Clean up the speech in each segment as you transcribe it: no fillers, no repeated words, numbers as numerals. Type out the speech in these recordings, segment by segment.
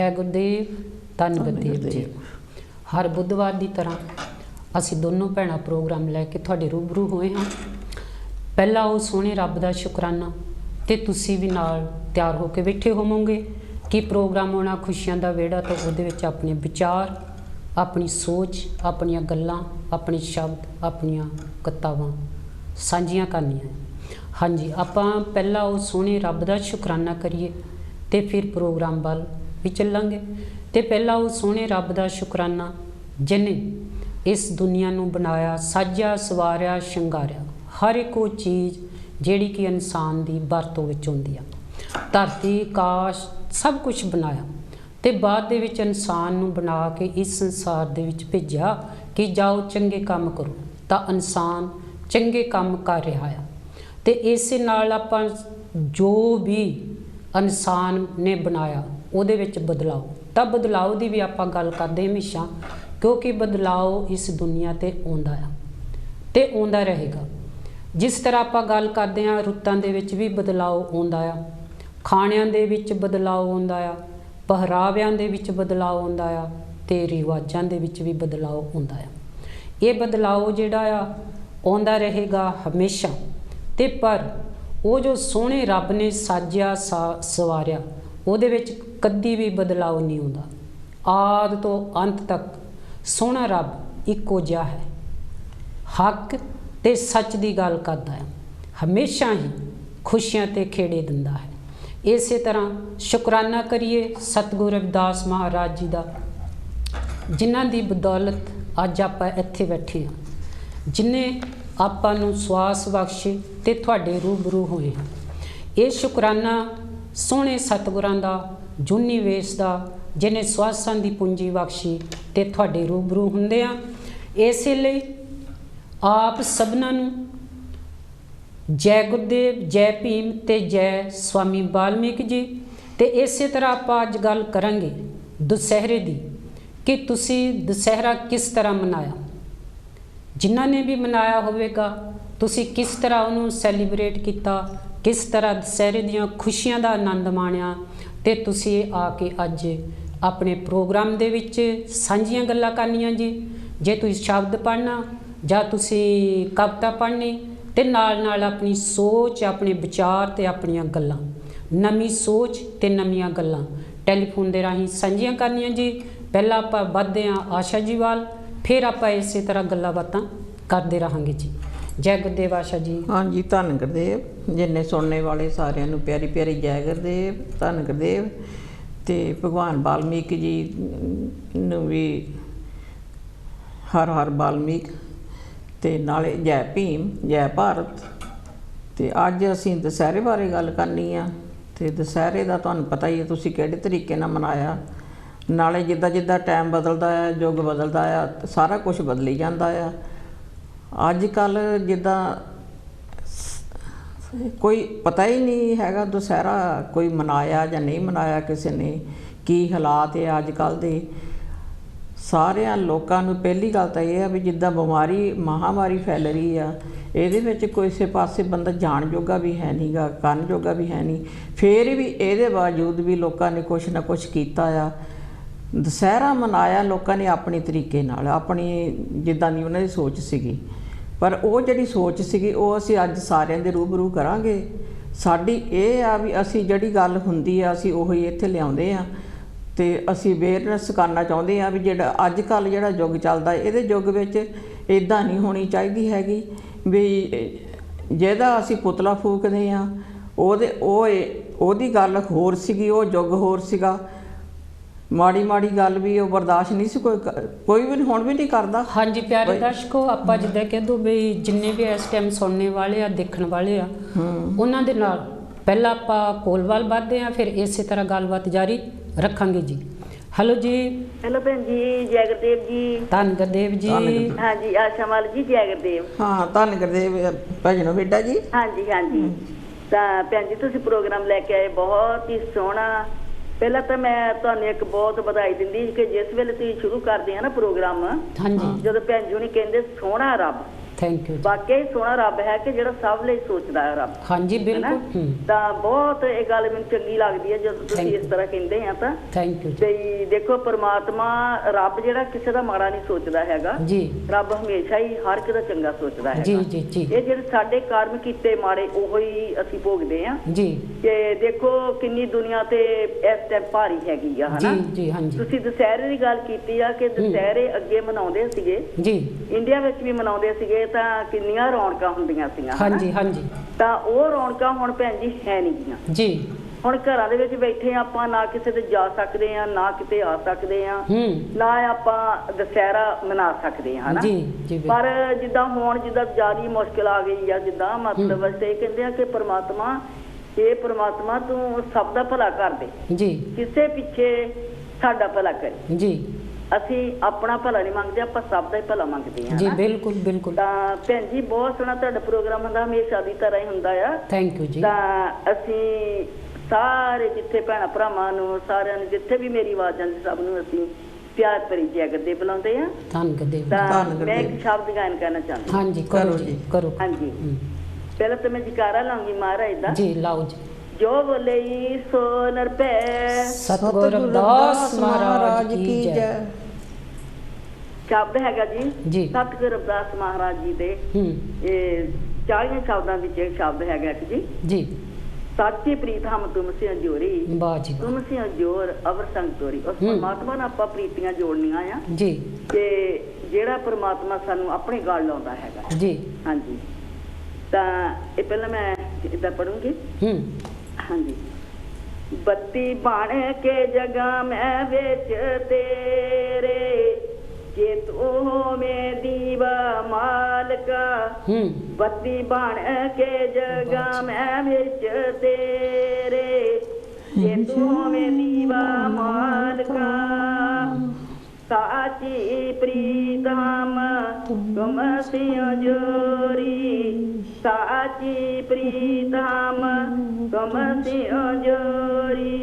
जय गुरुदेव, धन गुरुदेव जी। हर बुधवार की तरह असी दोनों भैन प्रोग्राम लैके तुहाडे रूबरू होए हाँ। पहला वो सोहने रब का शुकराना तो तुसी भी नाल तैयार होकर बैठे होवोगे कि प्रोग्राम आना खुशियां का वेड़ा, तो वो अपने विचार, अपनी सोच, अपन गल्लां, अपने शब्द, अपन किताबां साझियां करनियां। हाँ जी, आपां पहला वो सोहने रब का शुकराना करिए तो फिर प्रोग्राम वाल भी चलांगे। तो पहला वो सोहने रब का शुकराना जिन्हें इस दुनिया नूं बनाया, साजा सवारिया, शंगारिया, हर एक वो चीज़ जिहड़ी कि इंसान की वरतों विच आउंदी आ। धरती, आकाश सब कुछ बनाया तो बाद दे विच इंसान नूं बना के इस संसार दे विच भेजिया कि जाओ चंगे काम करो। तो इंसान चंगे काम कर रहा है। तो इस नाल आपां जो भी इंसान ने बनाया उहदे विच बदलाव, तो बदलाव की भी आपां गल करदे हमेशा, क्योंकि बदलाव इस दुनिया ते आउंदा आ ते आउंदा रहेगा। जिस तरह आपां गल करदे हां रुत्तां दे विच भी बदलाव आउंदा आ, खाणिਆਂ दे विच बदलाव आउंदा आ, पहराविਆਂ दे विच बदलाव आउंदा आ, ते रिवाजां दे विच भी बदलाव आउंदा आ। ये बदलाव जिहड़ा आ आउंदा रहेगा हमेशा। ते पर वो जो सोहने रब ने साजिया सवारिया ਉਹਦੇ ਵਿੱਚ कदी भी बदलाव नहीं आउंदा। आद तो अंत तक सोहना रब इक्को जिहा है, हक ते सच की गल करदा है, हमेशा ही खुशियां ते खेड़े दिंदा है। इस तरह शुकराना करिए सतगुरु रविदास महाराज जी का, जिन्हां दी बदौलत अज आपां इत्थे बैठे हाँ, जिन्हें आपां नूं स्वास बख्शे ते तुहाडे रूबरू होए हैं। ये शुकराना सोहने सतगुरां दा, जूनी वेस दा, जिन्हें स्वासां दी पूंजी बख्शी ते तुहाडे रूबरू हुंदे आ। इस लई आप सबनां नूं जय गुरुदेव, जय भीम ते जय स्वामी वाल्मीकि जी। ते इस तरह आपां अज गल करांगे दुसहरे दी कि तुसी दशहरा किस तरह मनाया। जिन्हां ने भी मनाया होवेगा तुसी किस तरह उन्होंने सैलीब्रेट किया, किस तरह दशहरे दियां खुशियां दा आनंद माणिया। ते तुसी आके अज अपने प्रोग्राम दे विच सांझियां गल्लां करनियां जी। जे तुसी शब्द पढ़ना जां तुसी कविता पढ़नी ते नाल नाल अपनी सोच, अपने विचार ते अपनियां गल्लां, नवीं सोच ते नवीं गल्लां टैलीफोन दे राहीं सांझियां करनियां जी। पहला आपां वधदे हां आशा जी वाल, फिर आपां इस तरह गल्लां बातां करते रहांगे जी। जय गुरुदेव आशा जी। हाँ जी, धन गुरुदेव। जिन्ने सुनने वाले सारिਆਂ ਨੂੰ प्यारी प्यारी जय गुरुदेव, धन गुरुदेव। तो भगवान वाल्मीकि जी ਨੂੰ भी हर हर वाल्मीक ते नाले जय भीम, जय भारत। तो अज असीं दशहरे बारे गल करनी आ। तो दशहरे का तुहानूं पता ही है तुसीं किहड़े तरीके नाल मनाया। नाले जिद्दां जिद्दां टाइम बदलदा है, युग बदलदा है, सारा कुछ बदली जांदा है। अज कल जिद्दां कोई पता ही नहीं हैगा दशहरा कोई मनाया या नहीं मनाया किसी ने, की हालात है अज कल दे। सारियां लोकां नूं पहली गल तां यह है भी जिद्दां बीमारी महामारी फैल रही आ, इहदे विच किसी पासे बंदा जाण जोगा भी है नहीं गा, करन जोगा भी है नहीं, फिर भी इहदे बावजूद भी लोकां ने कुछ ना कुछ कीता आ। दशहरा मनाया लोगों ने अपने तरीके नाल, अपनी जिद्दां दी उन्हां दी सोच सीगी। पर वो जिहड़ी सोच सीगी वो असीं अज सारिਆਂ दे रूबरू करांगे। साडी ये आ भी असीं जिहड़ी गल हुंदी आ असीं ओही इत्थे लिआउंदे आ ते असीं अवेयरनैस करना चाहुंदे आ भी जिहड़ा अज कल जिहड़ा युग चलदा इहदे युग विच इदां नहीं होनी चाहीदी हैगी भी जिहदा असीं पुतला फूकदे आ ओहदी गल होर सीगी, वो युग होर सीगा। माड़ी माड़ी गल भी वो बर्दाश्त नहीं सी कोई भी हुण भी नहीं करता। हाँ जी प्यारे दर्शकों, आपां जिद्दां कह दो भी जिन्ने भी इस टाइम सुनने वाले आ, देखण वाले आ, उन्हां दे नाल पहला आपां कोलवाल वधदे आ, फिर इस तरह गलबात जारी रखांगे जी। हेलो जी। हेलो भैन जी, जय गुरुदेव जी। धन गुरुदेव जी। हाँ जी, आशा माल जी, जय गुरुदेव। हाँ धन गुरुदेव भजनो बेटा जी। हाँ जी हाँ जी। तो भैन जी तुसीं प्रोग्राम लैके आए बहुत ही सोहना। पहला तो मैं तुहानूं एक बहुत बधाई दिंदी कि जिस वेले तुसीं शुरू करदे आ ना प्रोग्राम, हाँ जी, जदों भैन जी हुणी कहंदे सोहना रब, ਥੈਂਕ ਯੂ ਜੀ। ਵਾਕਿਆ ਹੀ ਸੋਹਣਾ ਰੱਬ ਹੈ ਕਿ ਜਿਹੜਾ ਸਭ ਲਈ ਸੋਚਦਾ ਹੈ ਰੱਬ। ਹਾਂਜੀ ਬਿਲਕੁਲ। ਤਾਂ ਬਹੁਤ ਇਹ ਗੱਲ ਮੈਨੂੰ ਚੰਗੀ ਲੱਗਦੀ ਹੈ ਜਦੋਂ ਤੁਸੀਂ Thank ਇਸ ਤਰ੍ਹਾਂ ਕਹਿੰਦੇ ਆ ਤਾਂ। ਥੈਂਕ ਯੂ ਜੀ। ਤੇ ਦੇਖੋ ਪਰਮਾਤਮਾ ਰੱਬ ਜਿਹੜਾ ਕਿਸੇ ਦਾ ਮਾੜਾ ਨਹੀਂ ਸੋਚਦਾ ਹੈਗਾ ਜੀ ਰੱਬ ਹਮੇਸ਼ਾ ਹੀ ਹਰ ਇੱਕ ਦਾ ਚੰਗਾ ਸੋਚਦਾ ਜੀ ਹੈਗਾ। ਜੀ ਜੀ ਇਹ ਜਿਹੜੇ ਸਾਡੇ ਕਰਮ ਕੀਤੇ ਮਾੜੇ ਉਹੋ ਹੀ ਅਸੀਂ ਭੋਗਦੇ ਆ। ਜੀ ਕਿ ਦੇਖੋ ਕਿੰਨੀ ਦੁਨੀਆ ਤੇ ਇਸ ਟਾਈਮ ਭਾਰੀ ਹੈਗੀ ਆ ਹਨਾ। ਜੀ ਜੀ ਹਾਂਜੀ ਤੁਸੀਂ ਦੁਸਹਿਰੇ ਦੀ ਗੱਲ ਕੀਤੀ ਆ ਕਿ ਦੁਸਹਿਰੇ ਅੱਗੇ ਮਨਾਉਂਦੇ ਸੀਗੇ, ਜੀ ਇੰਡੀਆ ਵਿੱਚ ਵੀ ਮਨਾਉਂਦੇ ਸੀਗੇ ਤਾਂ ਕਿੰਨੀਆਂ ਰੌਣਕਾਂ ਹੁੰਦੀਆਂ ਸੀਗੀਆਂ ਹਨਾ। ਹਾਂਜੀ ਹਾਂਜੀ ਤਾਂ ਉਹ ਰੌਣਕਾਂ ਹੁਣ ਭੈਣ ਜੀ ਹੈ ਨਹੀਂ ਗੀਆਂ। ਜੀ ਹੁਣ ਘਰਾਂ ਦੇ ਵਿੱਚ ਬੈਠੇ ਆਪਾਂ ਨਾ ਕਿਸੇ ਤੇ ਜਾ ਸਕਦੇ ਆ ਨਾ ਕਿਤੇ ਆ ਸਕਦੇ ਆ ਨਾ ਆਪਾਂ ਦੁਸਹਿਰਾ ਮਨਾ ਸਕਦੇ ਆ ਹਨਾ। ਜੀ ਜੀ ਪਰ ਜਿੱਦਾਂ ਹੁਣ ਜਿੱਦਾਂ ਜ਼ਿਆਦਾ ਮੁਸ਼ਕਿਲ ਆ ਗਈ ਆ ਜਿੱਦਾਂ ਮਤਲਬ ਅਸੀਂ ਕਹਿੰਦੇ ਆ ਕਿ ਪ੍ਰਮਾਤਮਾ ਪ੍ਰਮਾਤਮਾ ਤੂੰ ਸਭ ਦਾ ਭਲਾ ਕਰ ਦੇ, ਜੀ ਕਿਸੇ ਪਿੱਛੇ ਸਾਡਾ ਭਲਾ ਕਰੇ। ਜੀ ਅਸੀਂ ਆਪਣਾ ਭਲਾ ਨਹੀਂ ਮੰਗਦੇ, ਆਪਾਂ ਸਭ ਦਾ ਹੀ ਭਲਾ ਮੰਗਦੇ ਹਾਂ ਜੀ ਨਾ। ਬਿਲਕੁਲ ਬਿਲਕੁਲ। ਤਾਂ ਭੈਣ ਜੀ ਬਹੁਤ ਸੋਹਣਾ ਤੁਹਾਡਾ ਪ੍ਰੋਗਰਾਮ ਹੁੰਦਾ, ਹਮੇਸ਼ਾ ਦੀ ਤਰ੍ਹਾਂ ਹੀ ਹੁੰਦਾ ਆ। ਥੈਂਕ ਯੂ ਜੀ। ਤਾਂ ਅਸੀਂ ਸਾਰੇ ਜਿੱਥੇ ਭੈਣਾਂ ਭਰਾਵਾਂ ਨੂੰ ਸਾਰਿਆਂ ਨੂੰ ਜਿੱਥੇ ਵੀ ਮੇਰੀ ਆਵਾਜ਼ ਜਾਂਦੀ ਸਭ ਨੂੰ ਅਸੀਂ ਪਿਆਰ ਭਰੀ ਜੈ ਗੱਦੇ ਬੁਲਾਉਂਦੇ ਆ। ਧੰਨਵਾਦ ਦੇਵ। ਤਾਂ ਮੈਂ ਇੱਕ ਸ਼ਬਦ ਗਾਇਨ ਕਰਨਾ ਚਾਹੁੰਦੀ ਹਾਂ। ਹਾਂਜੀ ਕਰੋ ਜੀ ਕਰੋ। ਹਾਂਜੀ ਪਹਿਲਾਂ ਤਾਂ ਮੈਂ ਜਕਾਰਾ ਲਾਉਂਗੀ ਮਹਾਰਾਜ ਦਾ। ਜੀ ਲਾਓ ਜੀ। ਜੋ ਬੋਲੇ ਸੋ ਨਿਰਭੈ ਸਤਿਗੁਰ ਰਵਿਦਾਸ ਮਹਾਰਾਜ ਕੀ ਜੈ। ਸ਼ਬਦ ਹੈਗਾ ਜੀ। ਜੀ ਸਤਿਗੁਰ ਰਵਿਦਾਸ ਮਹਾਰਾਜ ਜੀ ਦੇ ਇਹ 40 ਸ਼ਬਦਾਂ ਵਿੱਚ ਇੱਕ ਸ਼ਬਦ ਹੈਗਾ ਕਿ ਜੀ ਸਾਚੀ ਪ੍ਰੀਤ ਹਮ ਤੁਮ ਸੇ ਜੋਰੀ ਵਾਹ ਜੀ ਵਾਹ। ਤੁਮ ਸੇ ਜੋਰ ਅਵਰ ਸੰਗ ਤੋਰੀ। ਉਸ ਪਰਮਾਤਮਾ ਨਾਲ ਆਪਾਂ ਪ੍ਰੀਤੀਆਂ ਜੋੜਨੀਆਂ ਆ ਜੀ ਕਿ ਜਿਹੜਾ ਪਰਮਾਤਮਾ ਸਾਨੂੰ ਆਪਣੇ ਗਲ ਲਾਉਂਦਾ ਹੈਗਾ ਜੀ। ਹਾਂਜੀ ਤਾਂ ਇਹ ਪਹਿਲਾਂ ਮੈਂ ਇਦਾਂ ਪੜੂੰਗੀ। ਹਾਂਜੀ ਬੱਤੀ ਬਣ ਕੇ ਜਗਾ ਮੈਂ ਵਿੱਚ ਤੇਰੇ ਜੇ ਤੂੰ ਹੋਵੇਂ ਦੀਵਾ ਮਾਲਕਾ। ਬੱਤੀ ਬਣ ਕੇ ਜਗਾ ਮੈਂ ਵਿੱਚ ਤੇਰੇ ਜੇ ਤੂੰ ਹੋਵੇਂ ਦੀਵਾ ਮਾਲਕਾ। ਸਾਚੀ ਪ੍ਰੀਤ ਹਮ ਤੁਮ ਸਿਓ ਜੋਰੀ ਸਾਚੀ ਪ੍ਰੀਤ ਹਮ ਤੁਮ ਸਿਓ ਜੋਰੀ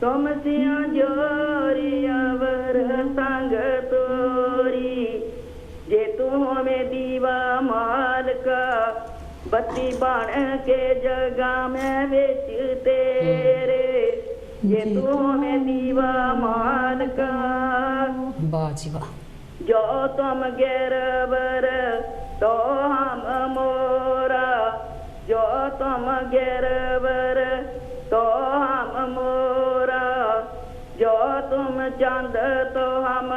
ਤੁਮ ਸਿਓ ਜੋਰੀ ਅਵਰ ਸੰਗ ਤੋਰੀ ਜੇ ਤੂੰ ਹੋਵੇਂ ਦੀਵਾ ਮਾਲਕਾ। ਬੱਤੀ ਬਣ ਕੇ ਜਗਾ ਮੈਂ ਵਿੱਚ ਤੇਰੇ ਜੇ ਤੂੰ ਹੋਵੇਂ ਦੀਵਾ ਮਾਲਕਾ। ਵਾਹ ਜੀ ਵਾਹ। ਜੋ ਤੁਮ ਗਿਰਵਰ तो हम मोरा जो तुम गिरवर तो हम मोरा जो तुम चंद तो हम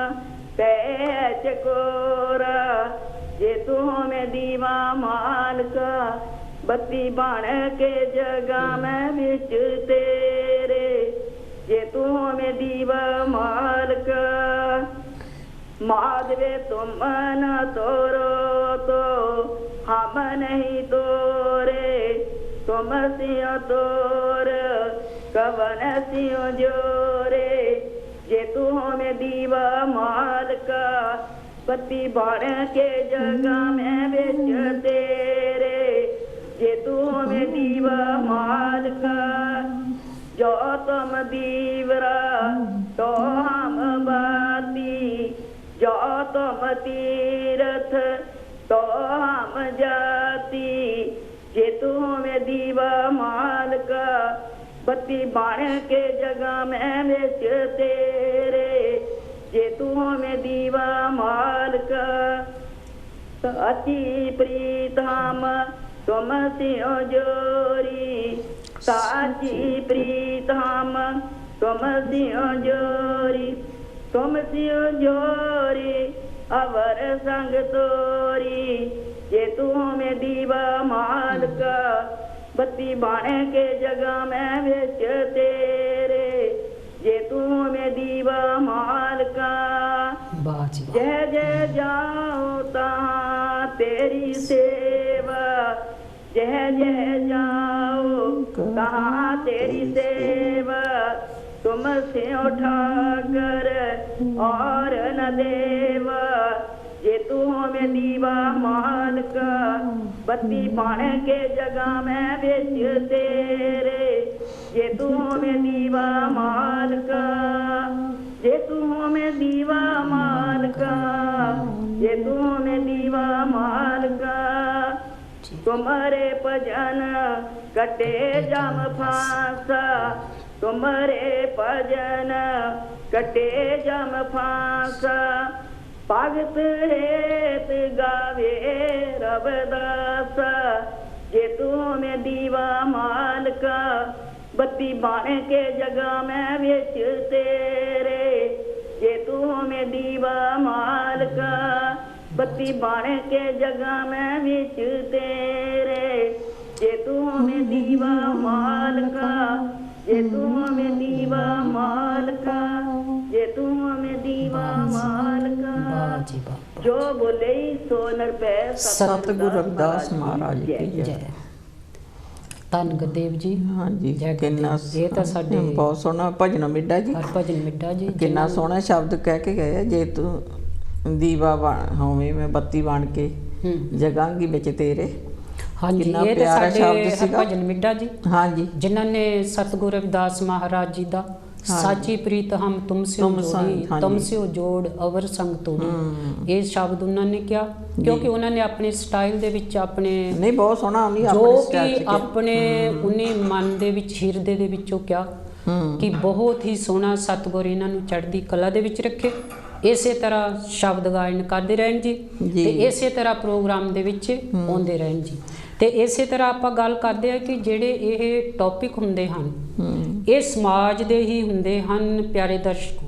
पैच कोरा जे तू हमें दीवा मालका। बत्ती बन के जगा मैं बिच तेरे जे तू हमें दीवा मालका। माधवे तुम न तोरो तो हम नहीं तोरे तुम सियो तोर कवन सियो जोरे जे तू हमें दीवा मालका। बत्ती बन के जगा मैं बिच तेरे जे तू हमें दीवा मालका। जो तुम दीवरा तो हम बाती जो तुम तीरथ तो हम जाती जे तू हमें दीवा मालका। बत्ती बन के जगा मैं बिच तेरे जे तू हमें दीवा मालका। साची प्रीत हम तुम सियो जोरी साची प्रीत हम तुम सियो जोरी तुम सियो जोरी अवर संग तोरी जे तू हमें दीवा मालका। बत्ती बन के जगा मैं बिच तेरे जे तू हमें दीवा मालका। जय जय जाओ तहाँ तेरी सेवा जय जय जाओ तहाँ तेरी सेवा। तुम से उठाकर और न देवा जे तू हमें दीवा मालका। बत्ती बन के जगा मैं बिच तेरे जे तू हमें दीवा मालका। जे तू हमें दीवा मालका जे तू हमें दीवा मालका। तुम्हारे भजन कटे जम फांसा, तुम्हारे भजन कटे जम फांसा। भगत हेत गावे रविदास, जे तू में दीवा मालका, बत्ती बाण के जगह में बेच तेरे। जे तू में दीवा मालका, बत्ती बाण के जगह में बेच तेरे। जे तू में दीवा मालका, जे तू में दीवा मालका, जे तू में दीवा मालका। जो बोले सो नर पे सतगुरु रविदास महाराज की जय। ਧੰਨ ਗੁਰਦੇਵ ਜੀ। ਹਾਂਜੀ ਜੈ ਕਿੰਨਾ ਗੁਰਦੇਵ। ਇਹ ਤਾਂ ਸਾਡੇ ਬਹੁਤ ਸੋਹਣਾ ਭਜਨ ਮਿੱਡਾ ਜੀ, ਹਰਭਜਨ ਮਿੱਡਾ ਜੀ। ਕਿੰਨਾ ਸੋਹਣਾ ਸ਼ਬਦ ਕਹਿ ਕੇ ਗਏ ਆ, ਜੇ ਤੂੰ ਦੀਵਾ ਹੋਵੇਂ ਮੈਂ ਬੱਤੀ ਬਣ ਕੇ ਜਗਾਂਗੀ ਵਿੱਚ ਤੇਰੇ। ਹਾਂਜੀ ਕਿੰਨਾ ਇਹ ਤਾਂ ਪਿਆਰਾ ਸਾਡੇ ਸ਼ਬਦ ਸੀਗਾ। ਹਰਭਜਨ ਮਿੱਡਾ ਜੀ, ਹਾਂਜੀ ਜਿਨ੍ਹਾਂ ਨੇ ਸਤਿਗੁਰੂ ਰਵਿਦਾਸ ਮਹਾਰਾਜ ਜੀ ਦਾ ਸਾਚੀ ਪ੍ਰੀਤ ਹਮ ਤੁਮਸੇ ਜੋੜੀ, ਤੁਮਸੇ ਜੋੜ ਅਵਰ ਸੰਗ ਤੋੜੀ, ਇਹ ਸ਼ਬਦ ਉਹਨਾਂ ਨੇ ਕਿਹਾ ਕਿਉਂਕਿ ਉਹਨਾਂ ਨੇ ਆਪਣੇ ਸਟਾਈਲ ਦੇ ਵਿੱਚ ਆਪਣੇ ਨਹੀਂ ਬਹੁਤ ਸੋਹਣਾ ਉਹਨੇ ਜੋ ਆਪਣੇ ਕਿ ਸਟਾਈਲ ਆਪਣੇ ਉਹਨੇ ਮਨ ਦੇ ਵਿੱਚ ਹਿਰਦੇ ਦੇ ਵਿੱਚੋਂ ਕਿਹਾ ਕਿ ਬਹੁਤ ਹੀ ਸੋਹਣਾ ਸਤਿਗੁਰ ਇਹਨਾਂ ਨੂੰ ਚੜ੍ਹਦੀ ਕਲਾ ਦੇ ਵਿੱਚ ਰੱਖੇ। ਇਸੇ ਤਰ੍ਹਾਂ ਸ਼ਬਦ ਗਾਇਨ ਕਰਦੇ ਰਹਿਣ ਜੀ ਤੇ ਇਸੇ ਤਰ੍ਹਾਂ ਪ੍ਰੋਗਰਾਮ ਦੇ ਵਿੱਚ ਆਉਂਦੇ ਰਹਿਣ ਜੀ। ਤੇ ਇਸੇ ਤਰ੍ਹਾਂ ਆਪਾਂ ਗੱਲ ਕਰਦੇ ਆ ਕਿ ਜਿਹੜੇ ਇਹ ਟੌਪਿਕ ਹੁੰਦੇ ਹਨ ਇਹ ਸਮਾਜ ਦੇ ਹੀ ਹੁੰਦੇ ਹਨ ਪਿਆਰੇ ਦਰਸ਼ਕੋ,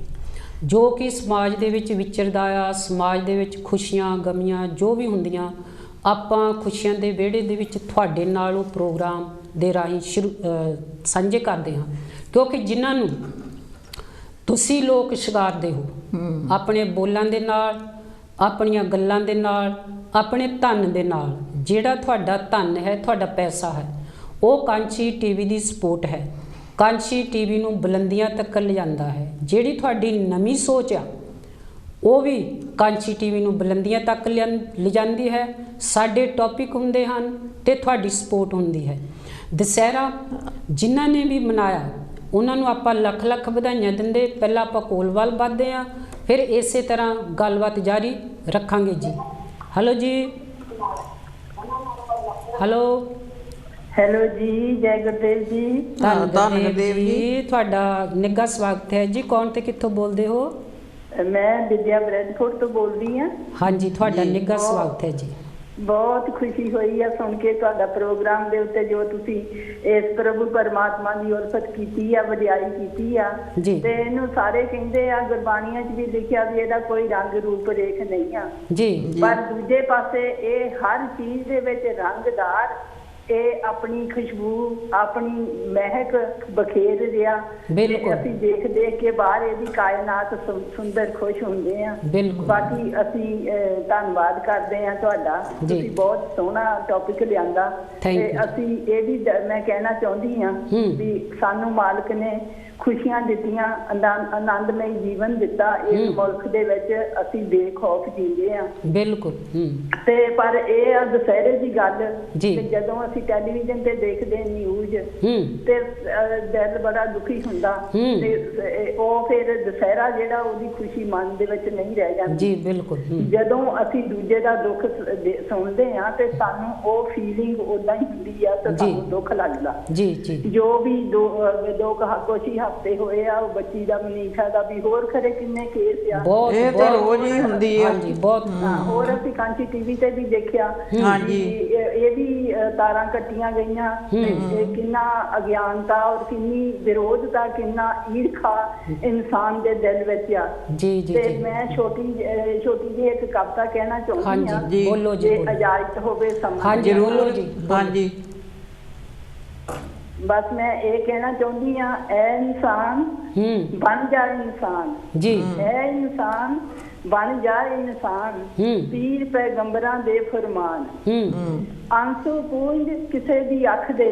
ਜੋ ਕਿ ਸਮਾਜ ਦੇ ਵਿੱਚ ਵਿਚਰਦਾ ਆ। ਸਮਾਜ ਦੇ ਵਿੱਚ ਖੁਸ਼ੀਆਂ ਗਮੀਆਂ ਜੋ ਵੀ ਹੁੰਦੀਆਂ, ਆਪਾਂ ਖੁਸ਼ੀਆਂ ਦੇ ਵਿਹੜੇ ਦੇ ਵਿੱਚ ਤੁਹਾਡੇ ਨਾਲ ਉਹ ਪ੍ਰੋਗਰਾਮ ਦੇ ਰਾਹੀਂ ਸਾਂਝੇ ਕਰਦੇ ਹਾਂ, ਕਿਉਂਕਿ ਜਿਨ੍ਹਾਂ ਨੂੰ ਤੁਸੀਂ ਲੋਕ ਸ਼ਿੰਗਾਰਦੇ ਹੋ ਆਪਣੇ ਬੋਲਾਂ ਦੇ ਨਾਲ, ਆਪਣੀਆਂ ਗੱਲਾਂ ਦੇ ਨਾਲ, ਆਪਣੇ ਧਨ ਦੇ ਨਾਲ। ਜਿਹੜਾ ਤੁਹਾਡਾ ਧਨ ਹੈ, ਤੁਹਾਡਾ ਪੈਸਾ ਹੈ, ਉਹ ਕਾਂਚੀ ਟੀਵੀ ਦੀ ਸਪੋਰਟ ਹੈ। ਕਾਂਚੀ ਟੀਵੀ ਨੂੰ ਬੁਲੰਦੀਆਂ ਤੱਕ ਲਿਜਾਂਦਾ ਹੈ। ਜਿਹੜੀ ਤੁਹਾਡੀ ਨਵੀਂ ਸੋਚ ਆ ਉਹ ਵੀ ਕਾਂਚੀ ਟੀਵੀ ਨੂੰ ਬੁਲੰਦੀਆਂ ਤੱਕ ਲਿਜਾਂਦੀ ਹੈ। ਸਾਡੇ ਟੌਪਿਕ ਹੁੰਦੇ ਹਨ ਤੇ ਤੁਹਾਡੀ ਸਪੋਰਟ ਹੁੰਦੀ ਹੈ। ਦੁਸਹਿਰਾ ਜਿਨ੍ਹਾਂ ਨੇ ਵੀ ਮਨਾਇਆ ਉਹਨਾਂ ਨੂੰ ਆਪਾਂ ਲੱਖ ਲੱਖ ਵਧਾਈਆਂ ਦਿੰਦੇ। ਪਹਿਲਾਂ ਆਪਾਂ ਕੋਲ ਵੱਲ ਵੱਧਦੇ ਹਾਂ, ਫਿਰ ਇਸੇ ਤਰ੍ਹਾਂ ਗੱਲਬਾਤ ਜਾਰੀ ਰੱਖਾਂਗੇ ਜੀ। ਹੈਲੋ ਜੀ, ਹੈਲੋ ਹੈਲੋ ਜੀ, ਜੈ ਗੁਰਦੇਵ ਜੀ। ਧੰਨ ਗੁਰਦੇਵ ਜੀ, ਤੁਹਾਡਾ ਨਿੱਘਾ ਸਵਾਗਤ ਹੈ ਜੀ। ਕੌਣ ਤੇ ਕਿੱਥੋਂ ਬੋਲਦੇ ਹੋ? ਮੈਂ ਵਿਦਿਆ ਬ੍ਰੈਡਫੋਰਡ ਤੋਂ ਬੋਲਦੀ ਹਾਂ। ਹਾਂਜੀ, ਤੁਹਾਡਾ ਨਿੱਘਾ ਸਵਾਗਤ ਹੈ ਜੀ। ਬਹੁਤ ਖੁਸ਼ੀ ਹੋਈ ਆ ਸੁਣ ਕੇ ਤੁਹਾਡਾ ਪ੍ਰੋਗਰਾਮ ਦੇ ਉੱਤੇ, ਜੋ ਤੁਸੀਂ ਇਸ ਪ੍ਰਭੂ ਪਰਮਾਤਮਾ ਦੀ ਉਲਫਤ ਕੀਤੀ ਆ, ਵਡਿਆਈ ਕੀਤੀ ਆ। ਤੇ ਇਹਨੂੰ ਸਾਰੇ ਕਹਿੰਦੇ ਆ, ਗੁਰਬਾਣੀਆਂ 'ਚ ਵੀ ਲਿਖਿਆ ਵੀ ਇਹਦਾ ਕੋਈ ਰੰਗ ਰੂਪ ਰੇਖ ਨਹੀਂ ਆ ਜੀ। ਪਰ ਦੂਜੇ ਪਾਸੇ ਇਹ ਹਰ ਚੀਜ਼ ਦੇ ਵਿੱਚ ਰੰਗਦਾਰ, ਇਹ ਆਪਣੀ ਖੁਸ਼ਬੂ, ਆਪਣੀ ਮਹਿਕ ਬਖੇਰ ਰਿਹਾ। ਅਸੀਂ ਦੇਖ ਦੇਖ ਕੇ ਬਾਹਰ ਇਹਦੀ ਕਾਇਨਾਤ ਸੁੰਦਰ ਖੁਸ਼ ਹੁੰਦੇ ਆ। ਬਾਕੀ ਅਸੀਂ ਧੰਨਵਾਦ ਕਰਦੇ ਆ ਤੁਹਾਡਾ, ਤੁਸੀਂ ਬਹੁਤ ਸੋਹਣਾ ਟੌਪਿਕ ਲਿਆਂਦਾ। ਤੇ ਅਸੀਂ ਇਹ ਵੀ ਮੈਂ ਕਹਿਣਾ ਚਾਹੁੰਦੀ ਹਾਂ ਵੀ ਸਾਨੂੰ ਮਾਲਕ ਨੇ ਖੁਸ਼ੀਆਂ ਦਿੱਤੀਆਂ, ਆਨੰਦਮਈ ਜੀਵਨ ਦਿੱਤਾ। ਇਸ ਮੁਲਕ ਦੇ ਵਿੱਚ ਅਸੀਂ ਬੇਖੌਫ ਜੀਂਦੇ ਆ। ਬਿਲਕੁਲ। ਤੇ ਪਰ ਇਹ ਆ ਦੁਸਹਿਰੇ ਦੀ ਗੱਲ, ਜਦੋਂ ਅਸੀਂ ਟੈਲੀਵਿਜ਼ਨ ਤੇ ਦੇਖਦੇ ਨਿਊਜ਼ ਤੇ ਦਿਲ ਬੜਾ ਦੁਖੀ ਹੁੰਦਾ। ਤੇ ਉਹ ਫਿਰ ਦੁਸਹਿਰਾ ਜਿਹੜਾ ਉਹਦੀ ਖੁਸ਼ੀ ਮਨ ਦੇ ਵਿੱਚ ਨਹੀਂ ਰਹਿ ਜਾਂਦੀ ਜੀ। ਬਿਲਕੁਲ। ਜਦੋਂ ਅਸੀਂ ਦੂਜੇ ਦਾ ਦੁੱਖ ਸੁਣਦੇ ਆ ਤੇ ਸਾਨੂੰ ਉਹ ਫੀਲਿੰਗ ਉਦਾਂ ਹੀ ਹੁੰਦੀ ਆ ਤੇ ਸਾਨੂੰ ਦੁੱਖ ਲੱਗਦਾ ਜੀ। ਜੋ ਵੀ ਕੁਛ ਹੀ ਹਫ਼ਤੇ ਹੋਏ ਆ, ਉਹ ਬੱਚੀ ਦਾ ਮਨੀਸ਼ਾ ਦਾ ਵੀ, ਹੋਰ ਖਰੇ ਕਿੰਨੇ ਕੇਸ ਆ। ਇਹ ਤਾਂ ਰੋਜ਼ ਹੀ ਹੁੰਦੀ ਆ ਜੀ। ਬਹੁਤ ਹੋਰ ਅਸੀਂ ਕਾਂਚੀ ਟੀਵੀ ਤੇ ਵੀ ਦੇਖਿਆ ਹਾਂਜੀ, ਇਹ ਵੀ ਤਾਰਾਂ ਕੱਟੀਆਂ ਗਈਆਂ। ਕਿੰਨਾ ਅਗਿਆਨਤਾ ਔਰ ਕਿੰਨੀ ਵਿਰੋਧਤਾ, ਕਿੰਨਾ ਈਰਖਾ ਇਨਸਾਨ ਦੇ ਦਿਲ ਵਿੱਚ ਆ ਜੀ। ਤੇ ਮੈਂ ਛੋਟੀ ਜਿਹੀ ਇੱਕ ਕਵਿਤਾ ਕਹਿਣਾ ਚਾਹੁੰਦੀ ਹਾਂ, ਜੇ ਇਜਾਜ਼ਤ ਹੋਵੇ ਸਮਾਂ। ਹਾਂਜੀ ਬੋਲੋ ਜੀ। ਹਾਂਜੀ, ਬਸ ਮੈਂ ਇਹ ਕਹਿਣਾ ਚਾਹੁੰਦੀ ਹਾਂ, ਐ ਇਨਸਾਨ ਬਣ ਜਾ ਇਨਸਾਨ ਜੀ, ਐ ਇਨਸਾਨ ਬਣ ਜਾ ਇਨਸਾਨ, ਪੀਰ ਪੈਗੰਬਰਾਂ ਦੇ ਫਰਮਾਨ। ਆਂਸੂ ਪੂੰਝ ਕਿਸੇ ਦੀ ਅੱਖ ਦੇ,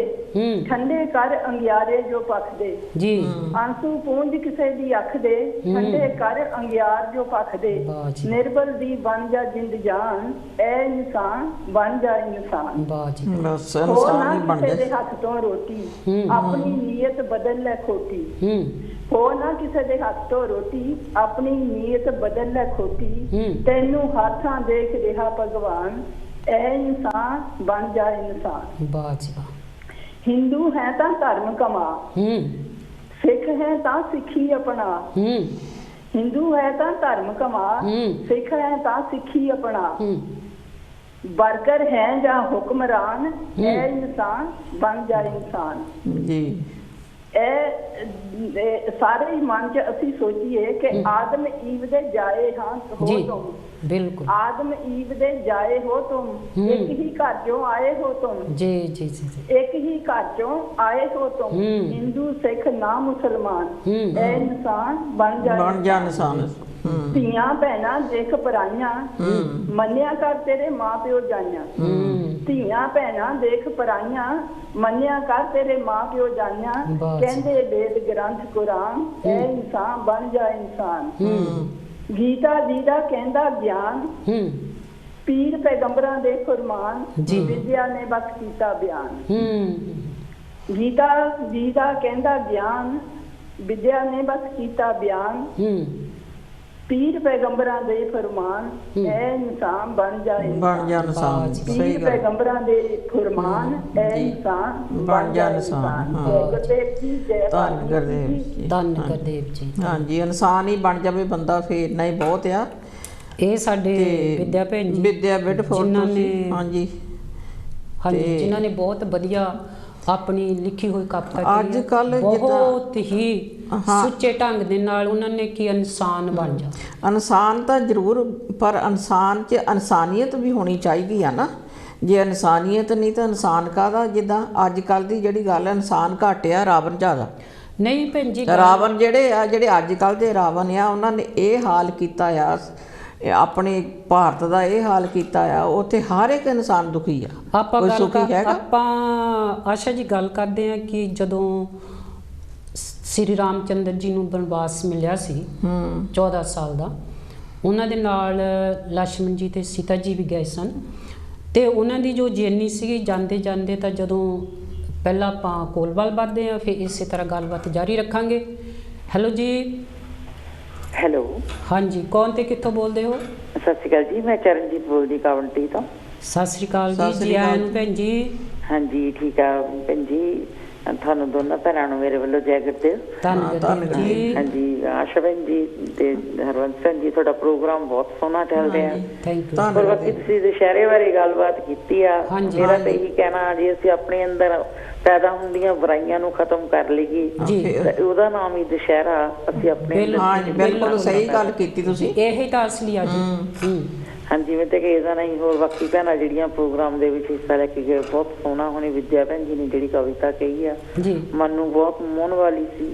ਠੰਡੇ ਕਰ ਅੰਗਿਆਰੇ ਜੋ ਪਖਦੇ ਜੀ। ਆਂਸੂ ਪੂੰਝ ਕਿਸੇ ਦੀ ਅੱਖ ਦੇ, ਠੰਡੇ ਕਰ ਅੰਗਿਆਰ ਜੋ ਪਖਦੇ। ਨਿਰਬਲ ਦੀ ਬਣ ਜਾ ਜਿੰਦ ਜਾਨ, ਐ ਇਨਸਾਨ ਬਣ ਜਾ ਇਨਸਾਨ। ਬਸ ਇਨਸਾਨ ਹੀ ਬਣ ਜਾ। ਕਿਸੇ ਦੇ ਹੱਥ ਤੋਂ ਰੋਟੀ, ਆਪਣੀ ਨੀਅਤ ਬਦਲ ਲੈ ਖੋਟੀ। ਹੋ ਨਾ ਕਿਸੇ ਦੇ ਹੱਥ ਤੋਂ ਰੋਟੀ, ਆਪਣੀ ਨੀਅਤ ਬਦਲ ਲੈ ਖੋਟੀ। ਤੈਨੂੰ ਹੱਥਾਂ ਦੇਖ ਰਿਹਾ ਭਗਵਾਨ, ਐ ਇਨਸਾਨ ਬਣ ਜਾ ਇਨਸਾਨ। ਵਾਹ ਜੀ ਵਾਹ। ਹਿੰਦੂ ਹੈ ਤਾਂ ਧਰਮ ਕਮਾ, ਸਿੱਖ ਹੈ ਤਾਂ ਸਿੱਖੀ ਅਪਣਾ। ਹਿੰਦੂ ਹੈ ਤਾਂ ਧਰਮ ਕਮਾ, ਸਿੱਖ ਹੈ ਤਾਂ ਸਿੱਖੀ ਅਪਣਾ। ਬਰਗਰ ਹੈ ਜਾਂ ਹੁਕਮਰਾਨ, ਐ ਇਨਸਾਨ ਬਣ ਜਾ ਇਨਸਾਨ। ਜੀ ਇਹ ਸਾਰੇ ਹੀ ਮਨ ਚ ਅਸੀਂ ਸੋਚੀਏ ਕਿ ਆਦਮ ਈਵ ਦੇ ਜਾਏ ਹਾਂ ਹੋ ਤੁਮ। ਬਿਲਕੁਲ। आदम ईव दे जाए हो तुम, एक ही घर चों आए हो तुम। जी जी जी जी। एक ही घर चों आए हो तुम, हिंदू सिख ना मुसलमान, ऐ इंसान बन जा इंसान। ਧੀਆਂ ਭੈਣਾਂ ਦੇਖ ਪਰਾਈਆਂ, ਮੰਨਿਆ ਕਰ ਤੇਰੇ ਮਾਂ ਪਿਓ ਜਾਈਆਂ। ਧੀਆਂ ਭੈਣਾਂ ਦੇਖ ਪਰਾਈਆਂ, ਮੰਨਿਆ ਕਰ ਤੇਰੇ ਮਾਂ ਪਿਓ ਜਾਈਆਂ। ਕਹਿੰਦੇ ਵੇਦ ਗ੍ਰੰਥ ਕੁਰਾਨ, ਐ ਇਨਸਾਨ ਬਣ ਜਾ ਇਨਸਾਨ। ਗੀਤਾ ਜੀ ਦਾ ਕਹਿੰਦਾ ਗਿਆਨ, ਪੀਰ ਪੈਗੰਬਰਾਂ ਦੇ ਫਰਮਾਨ, ਵਿਦਿਆ ਨੇ ਬਸ ਕੀਤਾ ਬਿਆਨ। ਗੀਤਾ ਜੀ ਦਾ ਕਹਿੰਦਾ ਗਿਆਨ, ਵਿਦਿਆ ਨੇ ਬਸ ਕੀਤਾ ਬਿਆਨ। ਪੀਰ ਪੈਗੰਬਰਾਂ ਦੇ ਫਰਮਾਨ, ਐ ਇਨਸਾਨ ਬਣ ਜਾ ਇਨਸਾਨ। ਪੀਰ ਪੈਗੰਬਰਾਂ ਦੇ ਫਰਮਾਨ, ਐ ਇਨਸਾਨ ਬਣ ਜਾ ਇਨਸਾਨ। ਗੁਰਦੇਵ ਜੀ ਜੈ। ਧੰਨ ਗੁਰਦੇਵ ਜੀ। ਹਾਂਜੀ, ਇਨਸਾਨ ਹੀ ਬਣ ਜਾਵੇ ਬੰਦਾ, ਫੇਰ ਨਹੀਂ ਬਹੁਤ ਆ। ਇਹ ਸਾਡੇ ਵਿਦਿਆ ਭੈਣ ਜੀ, ਵਿਦਿਆ ਬਿਟਫੋਰ ਜਿਨ੍ਹਾਂ ਨੇ, ਹਾਂਜੀ ਹਾਂਜੀ, ਜਿਨ੍ਹਾਂ ਨੇ ਬਹੁਤ ਵਧੀਆ ਆਪਣੀ ਲਿਖੀ ਹੋਈ ਕਵਿਤਾ ਅੱਜ ਕੱਲ ਬਹੁਤ ਹੀ ਸੁੱਚੇ ਢੰਗ ਦੇ ਨਾਲ ਉਹਨਾਂ ਨੇ ਕਿ ਇਨਸਾਨ ਬਣ ਜਾ। ਇਨਸਾਨ ਤਾਂ ਜ਼ਰੂਰ, ਪਰ ਇਨਸਾਨ 'ਚ ਇਨਸਾਨੀਅਤ ਵੀ ਹੋਣੀ ਚਾਹੀਦੀ ਆ ਨਾ। ਜੇ ਇਨਸਾਨੀਅਤ ਨਹੀਂ ਤਾਂ ਇਨਸਾਨ ਕਾਹਦਾ। ਜਿੱਦਾਂ ਅੱਜ ਕੱਲ੍ਹ ਦੀ ਜਿਹੜੀ ਗੱਲ, ਇਨਸਾਨ ਘੱਟ ਆ, ਰਾਵਣ ਜ਼ਿਆਦਾ। ਨਹੀਂ ਭੈਣ ਜੀ, ਰਾਵਣ ਜਿਹੜੇ ਅੱਜ ਕੱਲ੍ਹ ਦੇ ਰਾਵਣ ਆ, ਉਹਨਾਂ ਨੇ ਇਹ ਹਾਲ ਕੀਤਾ ਆ, ਆਪਣੇ ਭਾਰਤ ਦਾ ਇਹ ਹਾਲ ਕੀਤਾ ਆ। ਉੱਥੇ ਹਰ ਇੱਕ ਇਨਸਾਨ ਦੁਖੀ ਆ। ਆਪਾਂ ਆਸ਼ਾ ਜੀ ਗੱਲ ਕਰਦੇ ਹਾਂ ਕਿ ਜਦੋਂ ਸ੍ਰੀ ਰਾਮ ਚੰਦਰ ਜੀ ਨੂੰ ਬਨਵਾਸ ਮਿਲਿਆ ਸੀ 14 ਸਾਲ ਦਾ, ਉਹਨਾਂ ਦੇ ਨਾਲ ਲక్ష్మణ ਜੀ ਤੇ ਸੀਤਾ ਜੀ ਵੀ ਗਏ ਸਨ। ਤੇ ਉਹਨਾਂ ਦੀ ਜੋ ਜੀਵਨੀ ਸੀਗੀ, ਜਾਂਦੇ ਜਾਂਦੇ ਤਾਂ ਜਦੋਂ ਪਹਿਲਾਂ ਆਪਾਂ ਕੋਲਵਾਲ ਵੱਧਦੇ ਹਾਂ, ਫਿਰ ਇਸੇ ਤਰ੍ਹਾਂ ਗੱਲਬਾਤ ਜਾਰੀ ਰੱਖਾਂਗੇ। ਹੈਲੋ ਜੀ। ਹੈਲੋ, ਹਾਂਜੀ, ਕੌਣ ਤੇ ਕਿੱਥੋਂ ਬੋਲਦੇ ਹੋ? ਸਤਿ ਸ਼੍ਰੀ ਅਕਾਲ ਜੀ, ਮੈਂ ਚਰਨਜੀਤ ਬੋਲਦੀ ਕਾਵੰਟੀ ਤੋਂ। ਸਤਿ ਸ਼੍ਰੀ ਅਕਾਲ ਜੀ, ਆਇਆਂ ਨੂੰ ਭੈਣ ਜੀ। ਹਾਂਜੀ ਠੀਕ ਆ ਭੈਣ ਜੀ, ਤੁਹਾਨੂੰ ਦੋਨਾਂ ਭੈਣਾਂ ਨੂੰ ਮੇਰੇ ਵੱਲੋਂ ਜੈ ਗੁਰਦੇਵ। ਧੰਨਵਾਦ ਜੀ। ਹਾਂਜੀ, ਆਸ਼ਾ ਭੈਣ ਜੀ ਤੇ ਹਰਵੰਤ ਭੈਣ ਜੀ, ਤੁਹਾਡਾ ਪ੍ਰੋਗਰਾਮ ਬਹੁਤ ਸੋਹਣਾ ਚੱਲ ਰਿਹਾ। Thank you. ਪਰ ਬਾਕੀ ਤੁਸੀਂ ਦੁਸ਼ਹਿਰੇ ਬਾਰੇ ਗੱਲਬਾਤ ਕੀਤੀ ਆ, ਮੇਰਾ ਤਾਂ ਇਹੀ ਕਹਿਣਾ, ਜੇ ਅਸੀਂ ਆਪਣੇ ਅੰਦਰ ਪੈਦਾ ਹੁੰਦੀਆਂ ਬੁਰਾਈਆਂ ਨੂੰ ਖਤਮ ਕਰ ਲਈਏ, ਉਹਦਾ ਨਾਮ ਹੀ ਦੁਸ਼ਹਿਰਾ। ਅਸੀਂ ਆਪਣੇ ਬਿਲਕੁਲ ਸਹੀ ਗੱਲ ਕੀਤੀ ਤੁਸੀਂ, ਇਹ ਤਾਂ ਅਸਲੀ ਆ ਜੀ। ਹਾਂਜੀ, ਮੈਂ ਤਾਂ ਇਹਦਾ ਨਹੀਂ, ਹੋਰ ਬਾਕੀ ਭੈਣਾਂ ਜਿਹੜੀਆਂ ਪ੍ਰੋਗਰਾਮ ਦੇ ਵਿੱਚ ਹਿੱਸਾ ਲੈ ਕੇ ਗਏ, ਬਹੁਤ ਸੋਹਣਾ। ਹੁਣੇ ਵਿਦਿਆ ਭੈਣ ਜੀ ਨੇ ਜਿਹੜੀ ਕਵਿਤਾ ਕਹੀ ਆ, ਮਨ ਨੂੰ ਬਹੁਤ ਮੋਹਣ ਵਾਲੀ ਸੀ।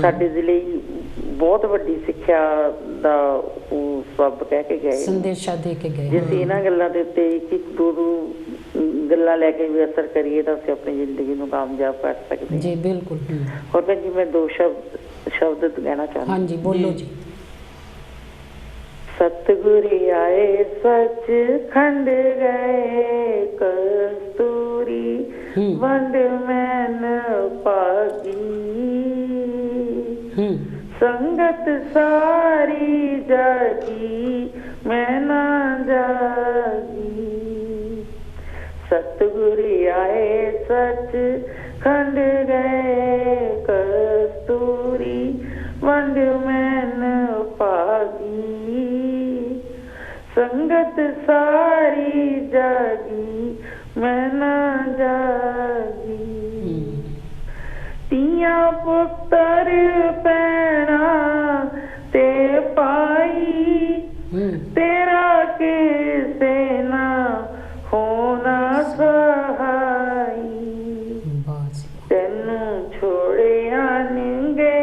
ਸਾਡੇ ਲਈ ਬਹੁਤ ਵੱਡੀ ਸਿੱਖਿਆ ਦਾ ਉਹ ਸਬਬ ਕਹਿ ਕੇ ਗਏ, ਸੰਦੇਸ਼ਾ ਦੇ ਕੇ ਗਏ। ਜੇ ਅਸੀਂ ਇਹਨਾਂ ਗੱਲਾਂ ਦੇ ਉੱਤੇ ਇੱਕ ਦੋ ਗੱਲਾਂ ਲੈ ਕੇ ਵੀ ਅਸਰ ਕਰੀਏ ਤਾਂ ਅਸੀਂ ਆਪਣੀ ਜ਼ਿੰਦਗੀ ਨੂੰ ਕਾਮਯਾਬ ਕਰ ਸਕਦੇ ਹਾਂ ਜੀ। ਬਿਲਕੁਲ। ਹੋਰ ਭੈਣ ਜੀ, ਮੈਂ ਦੋ ਸ਼ਬਦ ਕਹਿਣਾ ਚਾਹੁੰਦੀ। ਹਾਂਜੀ, ਬੋਲੋ ਜੀ। सतगुरु आए सच खंड गए, कस्तूरी वंड मैन पागी। संगत सारी जागी मैं ना जागी। सतगुरु आए सच खंड गए, कस्तूरी वंड मैन पागी। संगत सारी जागी मैं ना जागी। तिया पुत्र पैना ते पाई, तेरा किसे ना होना सहाई। तेनू छोड़े आनेंगे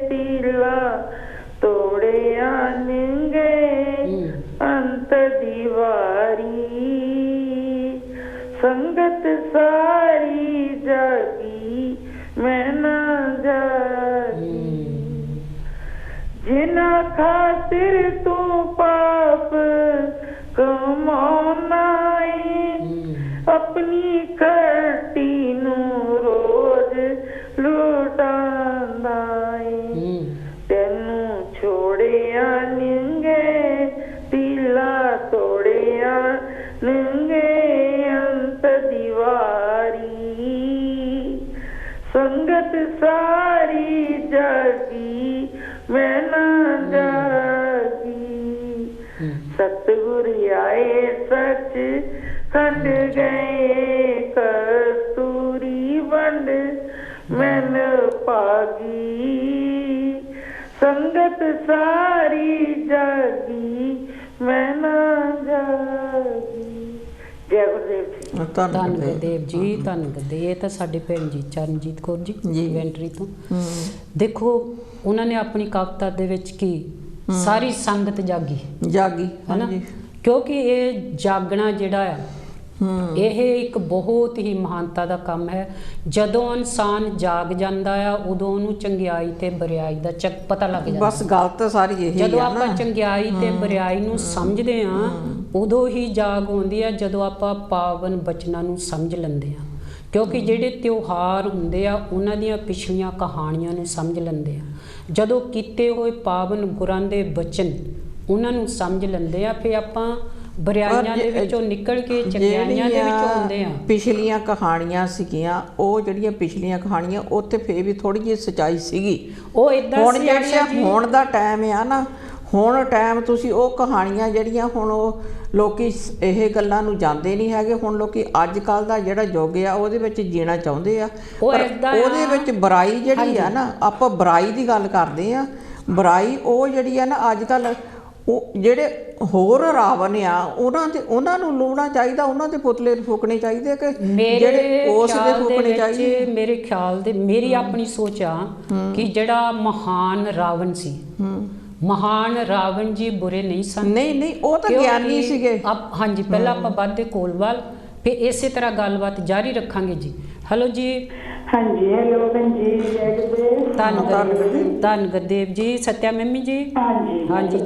तिला, तोड़े आनेंगे अंत दीवारी। संगत सारी जागी मैं ना जागी। जिना खातिर तू पाप कमाना अपनी करती नू रोज लुटांदा। तेनू छोड़े आनेंगे तिला, तोड़े आनेंगे ਸਾਰੀ ਜਾਗੀ ਮੈਂ ਨਾ ਜਾਗੀ। ਜੈ ਗੁਰਦੇਵ ਜੀ। ਧੰਨ ਗੁਰਦੇਵ ਜੀ, ਧੰਨ ਗੁਰਦੇਵ। ਇਹ ਤਾਂ ਸਾਡੇ ਭੈਣ ਜੀ ਚਰਨਜੀਤ ਕੌਰ ਜੀ ਵੈਂਟਰੀ ਤੋਂ। ਦੇਖੋ ਉਹਨਾਂ ਨੇ ਆਪਣੀ ਕਵਿਤਾ ਦੇ ਵਿੱਚ ਕੀ ਸਾਰੀ ਸੰਗਤ ਜਾਗੀ ਹੈ ਨਾ, ਕਿਉਂਕਿ ਇਹ ਜਾਗਣਾ ਜਿਹੜਾ ਆ ਇਹ ਇੱਕ ਬਹੁਤ ਹੀ ਮਹਾਨਤਾ ਦਾ ਕੰਮ ਹੈ। ਜਦੋਂ ਇਨਸਾਨ ਜਾਗ ਜਾਂਦਾ ਆ ਉਦੋਂ ਉਹਨੂੰ ਚੰਗਿਆਈ ਤੇ ਬੁਰਾਈ ਦਾ ਪਤਾ ਲੱਗ ਜਾਂਦਾ। ਬਸ ਗੱਲ ਤਾਂ ਸਾਰੀ ਇਹੀ ਹੈ। ਜਦੋਂ ਆਪਾਂ ਚੰਗਿਆਈ ਤੇ ਬੁਰਾਈ ਨੂੰ ਸਮਝਦੇ ਆ ਉਦੋਂ ਹੀ ਜਾਗ ਆਉਂਦੀ ਆ, ਜਦੋਂ ਆਪਾਂ ਪਾਵਨ ਬਚਨਾਂ ਨੂੰ ਸਮਝ ਲੈਂਦੇ ਆ। ਕਿਉਂਕਿ ਜਿਹੜੇ ਤਿਉਹਾਰ ਹੁੰਦੇ ਆ ਉਹਨਾਂ ਦੀਆਂ ਪਿਛਲੀਆਂ ਕਹਾਣੀਆਂ ਨੂੰ ਸਮਝ ਲੈਂਦੇ ਆ। ਜਦੋਂ ਕੀਤੇ ਹੋਏ ਪਾਵਨ ਗੁਰਾਂ ਦੇ ਬਚਨ ਉਹਨਾਂ ਨੂੰ ਸਮਝ ਲੈਂਦੇ ਆ, ਫਿਰ ਆਪਾਂ ਬੁਰਾਈਆਂ ਦੇ ਵਿੱਚੋਂ ਨਿਕਲ ਕੇ ਚੰਗਿਆਈਆਂ ਦੇ ਵਿੱਚ ਆਉਂਦੇ ਆ। ਪਿਛਲੀਆਂ ਕਹਾਣੀਆਂ ਸੀਗੀਆਂ, ਉਹ ਜਿਹੜੀਆਂ ਪਿਛਲੀਆਂ ਕਹਾਣੀਆਂ ਉੱਥੇ ਫੇਰ ਵੀ ਥੋੜੀ ਜਿਹੀ ਸੱਚਾਈ ਸੀਗੀ। ਉਹ ਇਦਾਂ ਹੁਣ ਜਿਹੜੀਆਂ ਹੁਣ ਦਾ ਟਾਈਮ ਆ ਨਾ, ਹੁਣ ਟਾਈਮ ਤੁਸੀਂ ਉਹ ਕਹਾਣੀਆਂ ਜਿਹੜੀਆਂ ਹੁਣ ਉਹ ਲੋਕੀ ਇਹ ਗੱਲਾਂ ਨੂੰ ਜਾਂਦੇ ਨਹੀਂ ਹੈਗੇ। ਹੁਣ ਲੋਕੀ ਅੱਜ ਕੱਲ੍ਹ ਦਾ ਜਿਹੜਾ ਯੁੱਗ ਆ ਉਹਦੇ ਵਿੱਚ ਜੀਣਾ ਚਾਹੁੰਦੇ ਆ, ਪਰ ਉਹਦੇ ਵਿੱਚ ਬੁਰਾਈ ਜਿਹੜੀ ਆ ਨਾ, ਆਪਾਂ ਬੁਰਾਈ ਦੀ ਗੱਲ ਕਰਦੇ ਆ। ਬੁਰਾਈ ਉਹ ਜਿਹੜੀ ਆ ਨਾ ਅੱਜ ਕੱਲ੍ਹ ਉਹ ਜਿਹੜੇ ਹੋਰ ਰਾਵਣ ਆ ਉਹਨਾਂ ਨੂੰ ਲੂਣਾ ਚਾਹੀਦਾ, ਉਹਨਾਂ ਦੇ ਪੁਤਲੇ ਫੂਕਣੇ ਚਾਹੀਦੇ ਕਿ ਜਿਹੜੇ ਉਸ ਦੇ ਫੂਕਣੇ ਚਾਹੀਦੇ। ਮੇਰੇ ਖਿਆਲ ਦੇ ਮੇਰੀ ਆਪਣੀ ਸੋਚ ਆ ਕਿ ਜਿਹੜਾ ਮਹਾਨ ਰਾਵਣ ਸੀ, ਮਹਾਨ ਰਾਵਣ ਜੀ ਬੁਰੇ ਨਹੀਂ ਸਨ। ਨਹੀਂ ਉਹ ਤਾਂ ਗਿਆਨੀ ਸੀਗੇ। ਹਾਂਜੀ, ਪਹਿਲਾਂ ਆਪਾਂ ਵੱਧਦੇ ਕੋਲਵਾਲ, ਫਿਰ ਇਸੇ ਤਰ੍ਹਾਂ ਗੱਲਬਾਤ ਜਾਰੀ ਰੱਖਾਂਗੇ ਜੀ। ਹੈਲੋ ਜੀ। ਹਾਂਜੀ, ਹੈਲੋ ਭੈਣ ਜੀ, ਜੈ ਗੁਰਦੇਵ। ਧੰਨ ਗੁਰਦੇਵ ਜੀ। ਸਤਿਆ ਮੰਮੀ ਜੀ। ਹਾਂਜੀ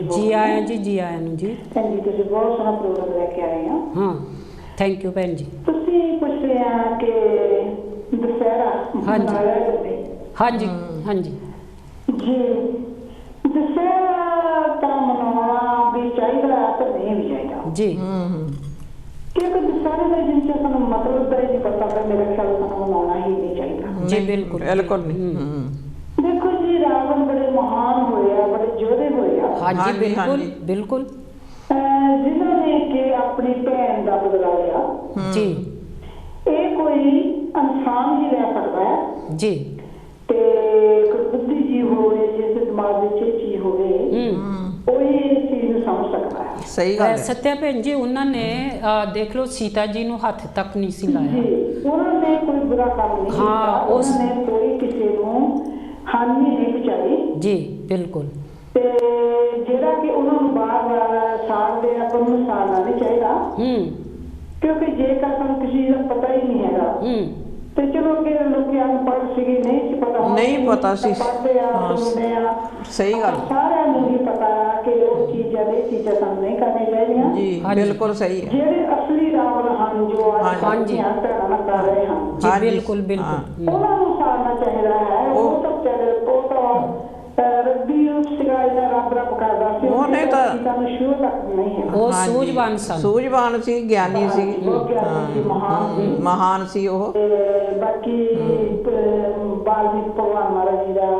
ਜੀ ਆਇਆਂ ਜੀ, ਜੀ ਆਇਆਂ ਨੂੰ ਜੀ। ਭੈਣ ਜੀ ਤੁਸੀਂ ਬਹੁਤ ਸੋਹਣਾ ਪ੍ਰੋਗਰਾਮ ਲੈ ਕੇ ਆਏ ਹੋ। ਹਾਂ, ਥੈਂਕ ਯੂ ਭੈਣ ਜੀ। ਤੁਸੀਂ ਪੁੱਛ ਰਹੇ ਆ ਕਿ ਦੁਸਹਿਰਾ ਮਨਾਇਆ ਜਾਂਦੇ। ਹਾਂਜੀ ਹਾਂਜੀ ਜੀ, ਦੁਸਹਿਰਾ ਤਾਂ ਮਨਾਉਣਾ ਵੀ ਚਾਹੀਦਾ ਤੇ ਨਹੀਂ ਵੀ ਚਾਹੀਦਾ ਜੀ। ਕਿਉਂਕਿ ਦੁਸਹਿਰੇ ਦੇ ਦਿਨ ਚ ਸਾਨੂੰ ਮਤਲਬ ਦਾ ਹੀ ਨਹੀਂ ਪਤਾ, ਪਰ ਮੇਰੇ ਖਿਆਲ ਸਾਨੂੰ ਮਨਾਉਣਾ ਹੀ ਨਹੀਂ ਚਾਹੀਦਾ ਜੀ। ਬਿਲਕੁਲ ਨਹੀਂ। ਦੇਖੋ ਜੀ, ਰਾਵਣ ਬੜੇ ਮਹਾਨ ਹੋਏ ਆ, ਬੜੇ ਯੋਧੇ ਹੋਏ ਆ। ਹਾਂਜੀ ਬਿਲਕੁਲ ਬਿਲਕੁਲ। ਜਿਨ੍ਹਾਂ ਨੇ ਕਿ ਆਪਣੀ ਭੈਣ ਦਾ ਬਦਲਾ ਲਿਆ ਜੀ। ਇਹ ਕੋਈ ਇਨਸਾਨ ਹੀ ਰਹਿ ਸਕਦਾ ਹੈ ਜੀ। ਤੇ ਕੋਈ ਬੁੱਧੀ ਜੀ ਹੋਵੇ, ਜਿਸ ਦੇ ਦਿਮਾਗ ਵਿੱਚ ਇਹ ਚੀਜ਼ ਹੋਵੇ, ਉਹ ਇਹ ਚੀਜ਼ ਨੂੰ ਸਮਝ ਸਕਦਾ ਹੈ। ਸਹੀ ਗੱਲ ਹੈ। ਸਤਿਆ ਭੈਣ ਜੀ, ਉਹਨਾਂ ਨੇ ਦੇਖ ਲਓ ਸੀਤਾ ਜੀ ਨੂੰ ਹੱਥ ਤੱਕ ਨਹੀਂ ਸੀ ਲਾਇਆ। ਉਹਨਾਂ ਨੇ ਕੋਈ ਬੁਰਾ ਕੰਮ ਨਹੀਂ ਕੀਤਾ, ਉਹਨਾਂ ਨੇ ਕੋਈ ਕਿਸੇ ਨੂੰ ਹਾਨੀ ਨਹੀਂ ਪਹੁੰਚਾਈ। ਜੀ ਬਿਲਕੁਲ। ਤੇ ਜਿਹੜਾ ਕਿ ਉਹਨਾਂ ਨੂੰ ਬਾਰ-ਬਾਰ ਸਾੜਦੇ ਆਪਾਂ ਨੂੰ ਸਾੜਨਾ ਨਹੀਂ ਚਾਹੀਦਾ, ਕਿਉਂਕਿ ਜੇਕਰ ਸਾਨੂੰ ਕਿਸੇ ਦਾ ਪਤਾ ਹੀ ਨਹੀਂ ਹੈਗਾ ਤੇ ਚਲੋ ਕਿ ਲੋਕੀ ਅਨਪੜ੍ਹ ਸੀਗੇ, ਨਹੀਂ ਸੀ ਪਤਾ, ਨਹੀਂ ਪਤਾ ਸੀ। ਪੜ੍ਹਦੇ ਆ, ਸੁਣਦੇ ਆ। ਸਹੀ ਗੱਲ। ਸਾਰਿਆਂ ਨੂੰ ਹੀ ਪਤਾ ਕਿ ਉਹ ਚੀਜ਼ਾਂ ਦੇ ਚੀਜ਼ਾਂ ਸਾਨੂੰ ਨਹੀਂ ਕਰਨੀਆਂ ਚਾਹੀਦੀਆਂ। ਜੀ ਬਿਲਕੁਲ ਸਹੀ ਹੈ। ਜਿਹੜੇ ਅਸਲੀ ਰਾਵਣ ਹਨ ਜੋ ਅੱਜ ਧਿਆਨ ਧਰਨਾ ਕਰ ਰਹੇ ਹਨ, ਜੀ ਬਿਲਕੁਲ ਬਿਲਕੁਲ, ਉਹਨਾਂ ਨੂੰ ਸਾੜਨਾ ਚਾਹੀਦਾ ਹੈ। ਉਹ ਤਾਂ ਰੱਬੀ ਸੀਗਾ, ਇਹਦਾ ਰੱਬ ਕਰਦਾ ਸੀ। ਉਹਨੇ ਤਾਂ ਸਾਨੂੰ ਸ਼ੁਰੂ ਤੱਕ ਨਹੀਂ ਹੈ। ਉਹ ਸੂਝਵਾਨ ਸੀ, ਗਿਆਨੀ ਸੀ, ਮਹਾਨ ਸੀ ਉਹ। ਬਾਕੀ ਬਾਲਮੀਕ ਭਗਵਾਨ ਮਹਾਰਾਜ ਜੀ ਦਾ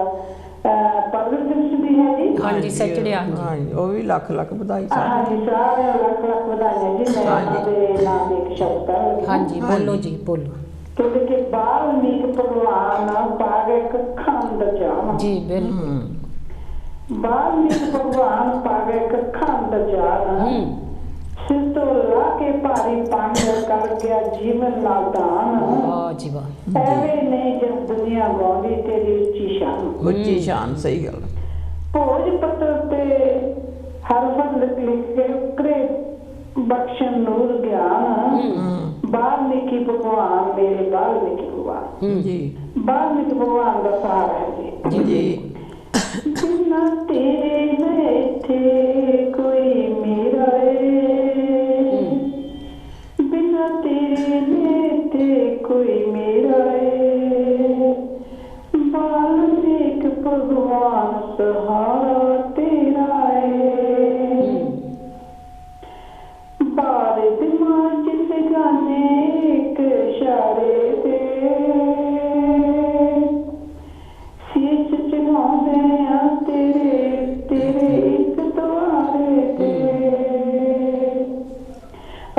ਪ੍ਰਗਟ ਦਿਵਸ ਵੀ ਹੈ ਜੀ। ਹਾਂਜੀ ਸੈਚਰਡੇ। ਹਾਂਜੀ, ਉਹ ਵੀ ਲੱਖ ਲੱਖ ਵਧਾਈ। ਹਾਂਜੀ, ਸਾਰੇ ਲੱਖ ਲੱਖ ਵਧਾਈਆਂ ਜੀ। ਮੈਂ ਉਹਨਾਂ ਦੇ ਨਾਮ ਦੇ ਇੱਕ ਸ਼ਬਦ ਹੈ। ਹਾਂਜੀ ਬੋਲੋ ਜੀ, ਬੋਲੋ। ਕਹਿੰਦੇ ਕਿ ਬਾਲਮੀਕ ਭਗਵਾਨ ਪਾਗੇ ਕੱਖਾਂ ਅੰਦਰ ਜਾਣ। ਜੀ ਬਿਲਕੁਲ। ਬਾਲਮੀਕ ਭਗਵਾਨ ਪਾਗੇ ਕੱਖਾਂ ਅੰਦਰ ਜਾਣ, ਸਿਰ ਤੋਂ ਲਾ ਕੇ ਭਾਰੀ ਪੰਡ ਕਰ ਗਿਆ ਜੀਵਨ ਨਾਲ ਦਾਨ। ਵਾਹ ਜੀ ਵਾਹ। ਐਵੇਂ ਨਹੀਂ ਜਦ ਦੁਨੀਆ ਗਾਉਂਦੀ ਤੇਰੀ ਉੱਚੀ ਸ਼ਾਨ। ਉੱਚੀ ਸ਼ਾਨ, ਸਹੀ ਗੱਲ। ਭੋਜ ਪੱਤਰ ਤੇ ਹਰਫ ਲਿਖ ਕੇ ਉਕਰੇ ਬਖਸ਼ਣ ਨੂਰ ਗਿਆਨ। ਬਾਲਮੀਕੀ ਭਗਵਾਨ ਮੇਰੇ ਬਾਲਮੀਕੀ ਭਗਵਾਨ ਜੀ। ਬਾਲਮੀਕੀ ਭਗਵਾਨ ਦਾ ਸਹਾਰਾ ਹੈ ਜੀ। ਜੀ। ਬਿਨਾ ਤੇਰੇ ਇੱਥੇ ਕੋਈ ਮੇਰਾ ਏ, ਬਿਨਾ ਤੇਰੇ ਇੱਥੇ ਕੋਈ ਮੇਰਾ ਏ। ਬਾਲਮੀਕ ਭਗਵਾਨ ਸਹਾਰਾ ਤੇਰਾ ਏ। ਬਾਰੇ ਦਿਮਾਗ ਚ ਗਾਨੇ ਇੱਕ ਇਸ਼ਾਰੇ ਤੇ ਸੀਚ ਚੜਾਉਂਦੇ ਆ ਤੇਰੇ ਤੇਰੇ ਇੱਕ ਦੁਆਰੇ ਤੇ।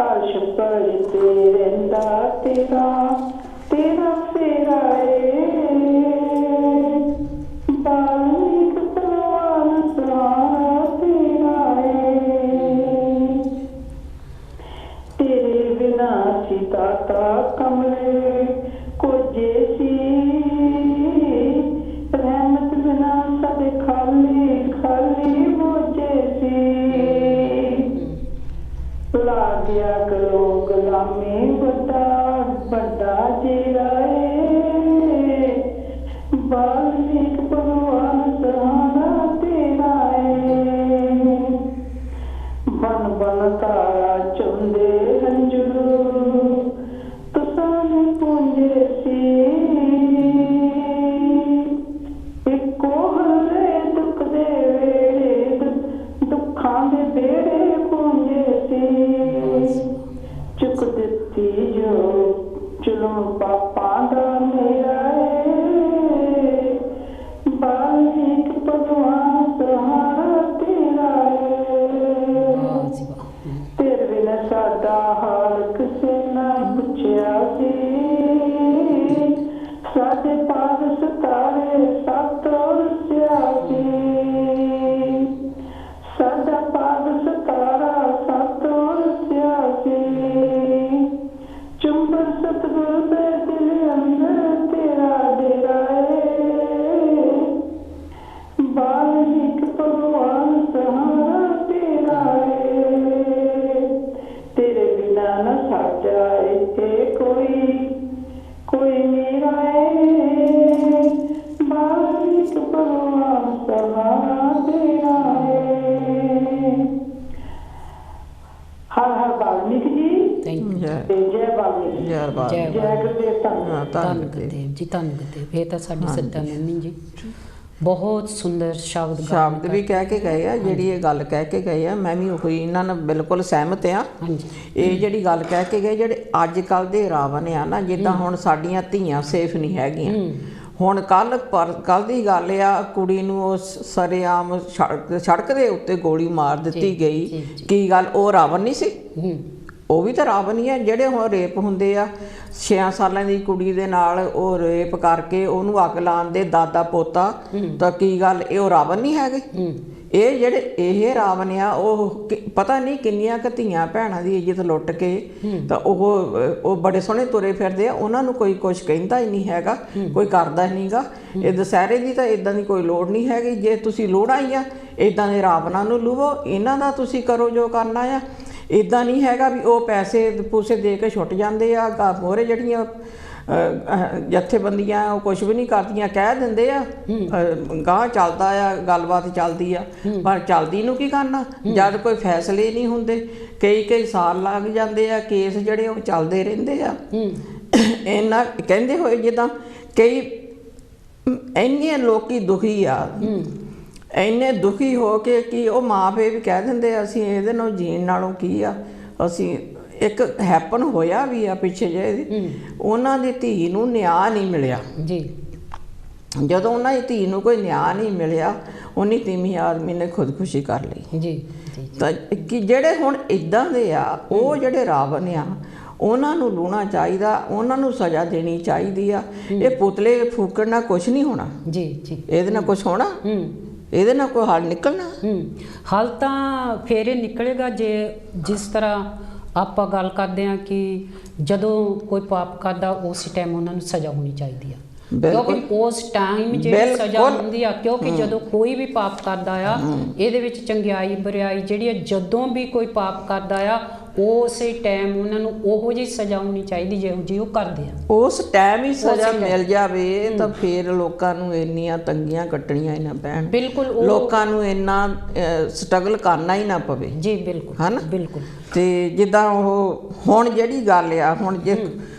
ਅਰਸ਼ ਪਰ ਤੇ ਰਹਿੰਦਾ ਤੇਰਾ ਤੇਰਾ ਫੇਰਾ ਏ। ਬਾਲਮੀਕ ਭਗਵਾਨ ਦਿਆ ਕਰੋ ਗੁਲਾਮੀ ਵੱਡਾ ਵੱਡਾ ਜਿਹੜਾ ਏ ਬਾਲਮੀਕ ਭਗਵਾਨ ਸਹਾਰਾ ਤੇਰਾ ਏ ਬਨ ਬਨ ਤਾਰਾ ਚੁੰਦੇ ਰੰਜੂ ਤੁਸਾਂ ਨੇ ਪੁੰਜੇ ਸੀ ਇੱਕੋ ਹਰੇ ਦੁੱਖ ਦੇ ਵੇੜੇ ਦੁੱਖਾਂ ਦੇ ਬੇੜੇ ਪੁੰਜੇ ਸੀ ਚੁੱਕ ਦਿੱਤੀ ਜੋ ਚਲੋ ਪਾਪਾਂ ਦਾ ਮੇਰਾ ਏ ਬਾਲਮੀਕ ਭਗਵਾਨ ਸਹਾਰਾ ਤੇਰਾ ਏ ਤੇਰੇ ਬਿਨਾ ਸਾਡਾ ਹਾਲ ਕਿਸੇ ਨਾ ਪੁੱਛਿਆ ਸੀ ਸਾਡੇ ਪਾਦ ਸਤਾਰੇ ਸਤੋਰ ਸਿਆਸੀ ਸਾਡਾ ਪਾਦ ਸਤਾਰਾ ਸਤੋਰ ਸਿਆਸੀ ਚੁੰਬਰ ਸਤਗੁਰ ਦੇ ਦਿਲ ਅੰਦਰ ਤੇਰਾ ਡੇਰਾ ਏ ਬਾਲਮੀਕ ਭਗਵਾਨ ਸਹਾਰਾ ਤੇਰਾ ਏ ਤੇਰੇ ਬਿਨਾ ਨਾ ਸਾਜਾ ਇੱਥੇ ਕੋਈ ਮੇਰਾ ਏ ਬਾਲਮੀਕ ਭਗਵਾਨ ਸਹਾਰਾ ਤੇਰਾ ਏ ਹਰ ਹਰ ਬਾਲਮੀਕ ਜੀ ਜੈ ਬਾਲਮੀਕ ਜੈ ਬਾਲਮੀਕ ਜੈ ਗੁਰਦੇਵ ਧੰਨ ਗੁਰਦੇਵ ਜੀ ਧੰਨ ਗੁਰਦੇਵ। ਇਹ ਤਾਂ ਸਾਡੀ ਸੱਤਾ ਮੰਮੀ ਜੀ ਬਹੁਤ ਸੁੰਦਰ ਸ਼ਬਦ ਵੀ ਕਹਿ ਕੇ ਗਏ ਆ। ਜਿਹੜੀ ਇਹ ਗੱਲ ਕਹਿ ਕੇ ਗਏ ਆ ਮੈਂ ਵੀ ਉਹੀ ਇਹਨਾਂ ਨਾਲ ਬਿਲਕੁਲ ਸਹਿਮਤ ਆ। ਇਹ ਜਿਹੜੀ ਗੱਲ ਕਹਿ ਕੇ ਗਏ ਜਿਹੜੇ ਅੱਜ ਕੱਲ੍ਹ ਦੇ ਰਾਵਣ ਆ ਨਾ ਜਿੱਦਾਂ ਹੁਣ ਸਾਡੀਆਂ ਧੀਆਂ ਸੇਫ ਨਹੀਂ ਹੈਗੀਆਂ। ਹੁਣ ਕੱਲ ਦੀ ਗੱਲ ਆ ਕੁੜੀ ਨੂੰ ਉਹ ਸਰੇਆਮ ਸੜਕ ਦੇ ਉੱਤੇ ਗੋਲੀ ਮਾਰ ਦਿੱਤੀ ਗਈ। ਕੀ ਗੱਲ ਉਹ ਰਾਵਣ ਨਹੀਂ ਸੀ? ਉਹ ਵੀ ਤਾਂ ਰਾਵਣ ਹੀ ਆ। ਜਿਹੜੇ ਹੁਣ ਰੇਪ ਹੁੰਦੇ ਆ 6 ਸਾਲਾਂ ਦੀ ਕੁੜੀ ਦੇ ਨਾਲ ਉਹ ਰੇਪ ਕਰਕੇ ਉਹਨੂੰ ਅੱਗ ਲਾਉਣ ਦੇ ਦਾਦਾ ਪੋਤਾ ਤਾਂ ਕੀ ਗੱਲ ਇਹ ਉਹ ਰਾਵਣ ਨਹੀਂ ਹੈਗੇ? ਇਹ ਜਿਹੜੇ ਇਹ ਰਾਵਣ ਆ ਉਹ ਪਤਾ ਨਹੀਂ ਕਿੰਨੀਆਂ ਕੁ ਧੀਆਂ ਭੈਣਾਂ ਦੀ ਇੱਜ਼ਤ ਲੁੱਟ ਕੇ ਤਾਂ ਉਹ ਬੜੇ ਸੋਹਣੇ ਤੁਰੇ ਫਿਰਦੇ ਆ। ਉਹਨਾਂ ਨੂੰ ਕੋਈ ਕੁਛ ਕਹਿੰਦਾ ਹੀ ਨਹੀਂ ਹੈਗਾ, ਕੋਈ ਕਰਦਾ ਹੀ ਨਹੀਂਗਾ। ਇਹ ਦੁਸਹਿਰੇ ਦੀ ਤਾਂ ਇੱਦਾਂ ਦੀ ਕੋਈ ਲੋੜ ਨਹੀਂ ਹੈਗੀ। ਜੇ ਤੁਸੀਂ ਲੋੜਾਂ ਹੀ ਆ ਇੱਦਾਂ ਦੇ ਰਾਵਣਾਂ ਨੂੰ ਲੁਵੋ, ਇਹਨਾਂ ਦਾ ਤੁਸੀਂ ਕਰੋ ਜੋ ਕਰਨਾ ਆ। ਇੱਦਾਂ ਨਹੀਂ ਹੈਗਾ ਵੀ ਉਹ ਪੈਸੇ ਪੂਸੇ ਦੇ ਕੇ ਛੁੱਟ ਜਾਂਦੇ ਆ। ਮੋਹਰੇ ਜਿਹੜੀਆਂ ਜਥੇਬੰਦੀਆਂ ਉਹ ਕੁਛ ਵੀ ਨਹੀਂ ਕਰਦੀਆਂ, ਕਹਿ ਦਿੰਦੇ ਆ ਗਾਂਹ ਚੱਲਦਾ ਆ, ਗੱਲਬਾਤ ਚੱਲਦੀ ਆ, ਪਰ ਚੱਲਦੀ ਨੂੰ ਕੀ ਕਰਨਾ ਜਦ ਕੋਈ ਫੈਸਲੇ ਨਹੀਂ ਹੁੰਦੇ। ਕਈ ਸਾਲ ਲੱਗ ਜਾਂਦੇ ਆ, ਕੇਸ ਜਿਹੜੇ ਉਹ ਚੱਲਦੇ ਰਹਿੰਦੇ ਆ। ਇਹਨਾਂ ਕਹਿੰਦੇ ਹੋਏ ਜਿੱਦਾਂ ਕਈ ਇੰਨੇ ਲੋਕੀ ਦੁਖੀ ਆ, ਇੰਨੇ ਦੁਖੀ ਹੋ ਕੇ ਕਿ ਉਹ ਮਾਂ ਪਿਓ ਵੀ ਕਹਿ ਦਿੰਦੇ ਅਸੀਂ ਇਹਦੇ ਨਾਲ ਜੀਣ ਨਾਲੋਂ ਕੀ ਆ। ਅਸੀਂ ਇੱਕ ਹੈਪਨ ਹੋਇਆ ਵੀ ਆ ਪਿੱਛੇ ਜਿਹੇ, ਉਹਨਾਂ ਦੀ ਧੀ ਨੂੰ ਨਿਆਂ ਨਹੀਂ ਮਿਲਿਆ ਜੀ। ਜਦੋਂ ਉਹਨਾਂ ਦੀ ਧੀ ਨੂੰ ਕੋਈ ਨਿਆਂ ਨਹੀਂ ਮਿਲਿਆ ਉਨੀ ਤੀਵੀਂ ਆਦਮੀ ਨੇ ਖੁਦਕੁਸ਼ੀ ਕਰ ਲਈ ਜੀ। ਤਾਂ ਕਿ ਜਿਹੜੇ ਹੁਣ ਇੱਦਾਂ ਦੇ ਆ ਉਹ ਜਿਹੜੇ ਰਾਵਣ ਆ ਉਹਨਾਂ ਨੂੰ ਲੂਣਾ ਚਾਹੀਦਾ, ਉਹਨਾਂ ਨੂੰ ਸਜ਼ਾ ਦੇਣੀ ਚਾਹੀਦੀ ਆ। ਇਹ ਪੁਤਲੇ ਫੂਕਣ ਨਾਲ ਕੁਛ ਨਹੀਂ ਹੋਣਾ ਜੀ ਜੀ। ਇਹਦੇ ਨਾਲ ਕੁਛ ਹੋਣਾ? ਇਹਦੇ ਨਾਲ ਕੋਈ ਹੱਲ ਨਿਕਲਣਾ? ਹੱਲ ਤਾਂ ਫੇਰ ਇਹ ਨਿਕਲੇਗਾ ਜੇ ਜਿਸ ਤਰ੍ਹਾਂ ਆਪਾਂ ਗੱਲ ਕਰਦੇ ਹਾਂ ਕਿ ਜਦੋਂ ਕੋਈ ਪਾਪ ਕਰਦਾ ਉਸ ਟਾਈਮ ਉਹਨਾਂ ਨੂੰ ਸਜ਼ਾ ਹੋਣੀ ਚਾਹੀਦੀ ਆ। ਕਿਉਂਕਿ ਉਸ ਟਾਈਮ ਜਿਹੜੀ ਸਜ਼ਾ ਹੁੰਦੀ ਆ, ਕਿਉਂਕਿ ਜਦੋਂ ਕੋਈ ਵੀ ਪਾਪ ਕਰਦਾ ਆ ਇਹਦੇ ਵਿੱਚ ਚੰਗਿਆਈ ਬੁਰਾਈ ਜਿਹੜੀ ਆ, ਜਦੋਂ ਵੀ ਕੋਈ ਪਾਪ ਕਰਦਾ ਆ ਉਸੇ ਟਾਈਮ ਉਹਨਾਂ ਨੂੰ ਉਹੋ ਜਿਹੀ ਸਜ਼ਾ ਹੋਣੀ ਚਾਹੀਦੀ ਜਿਹੋ ਜਿਹੀ ਉਹ ਕਰਦੇ ਆ। ਉਸ ਟਾਈਮ ਹੀ ਸਜ਼ਾ ਮਿਲ ਜਾਵੇ ਤਾਂ ਫਿਰ ਲੋਕਾਂ ਨੂੰ ਇੰਨੀਆਂ ਤੰਗੀਆਂ ਕੱਟਣੀਆਂ ਹੀ ਨਾ ਪੈਣ। ਬਿਲਕੁਲ ਲੋਕਾਂ ਨੂੰ ਇੰਨਾ ਸਟਰਗਲ ਕਰਨਾ ਹੀ ਨਾ ਪਵੇ ਜੀ। ਬਿਲਕੁਲ ਹੈ ਨਾ। ਬਿਲਕੁਲ। ਤੇ ਜਿੱਦਾਂ ਉਹ ਹੁਣ ਜਿਹੜੀ ਗੱਲ ਆ, ਹੁਣ ਜੇ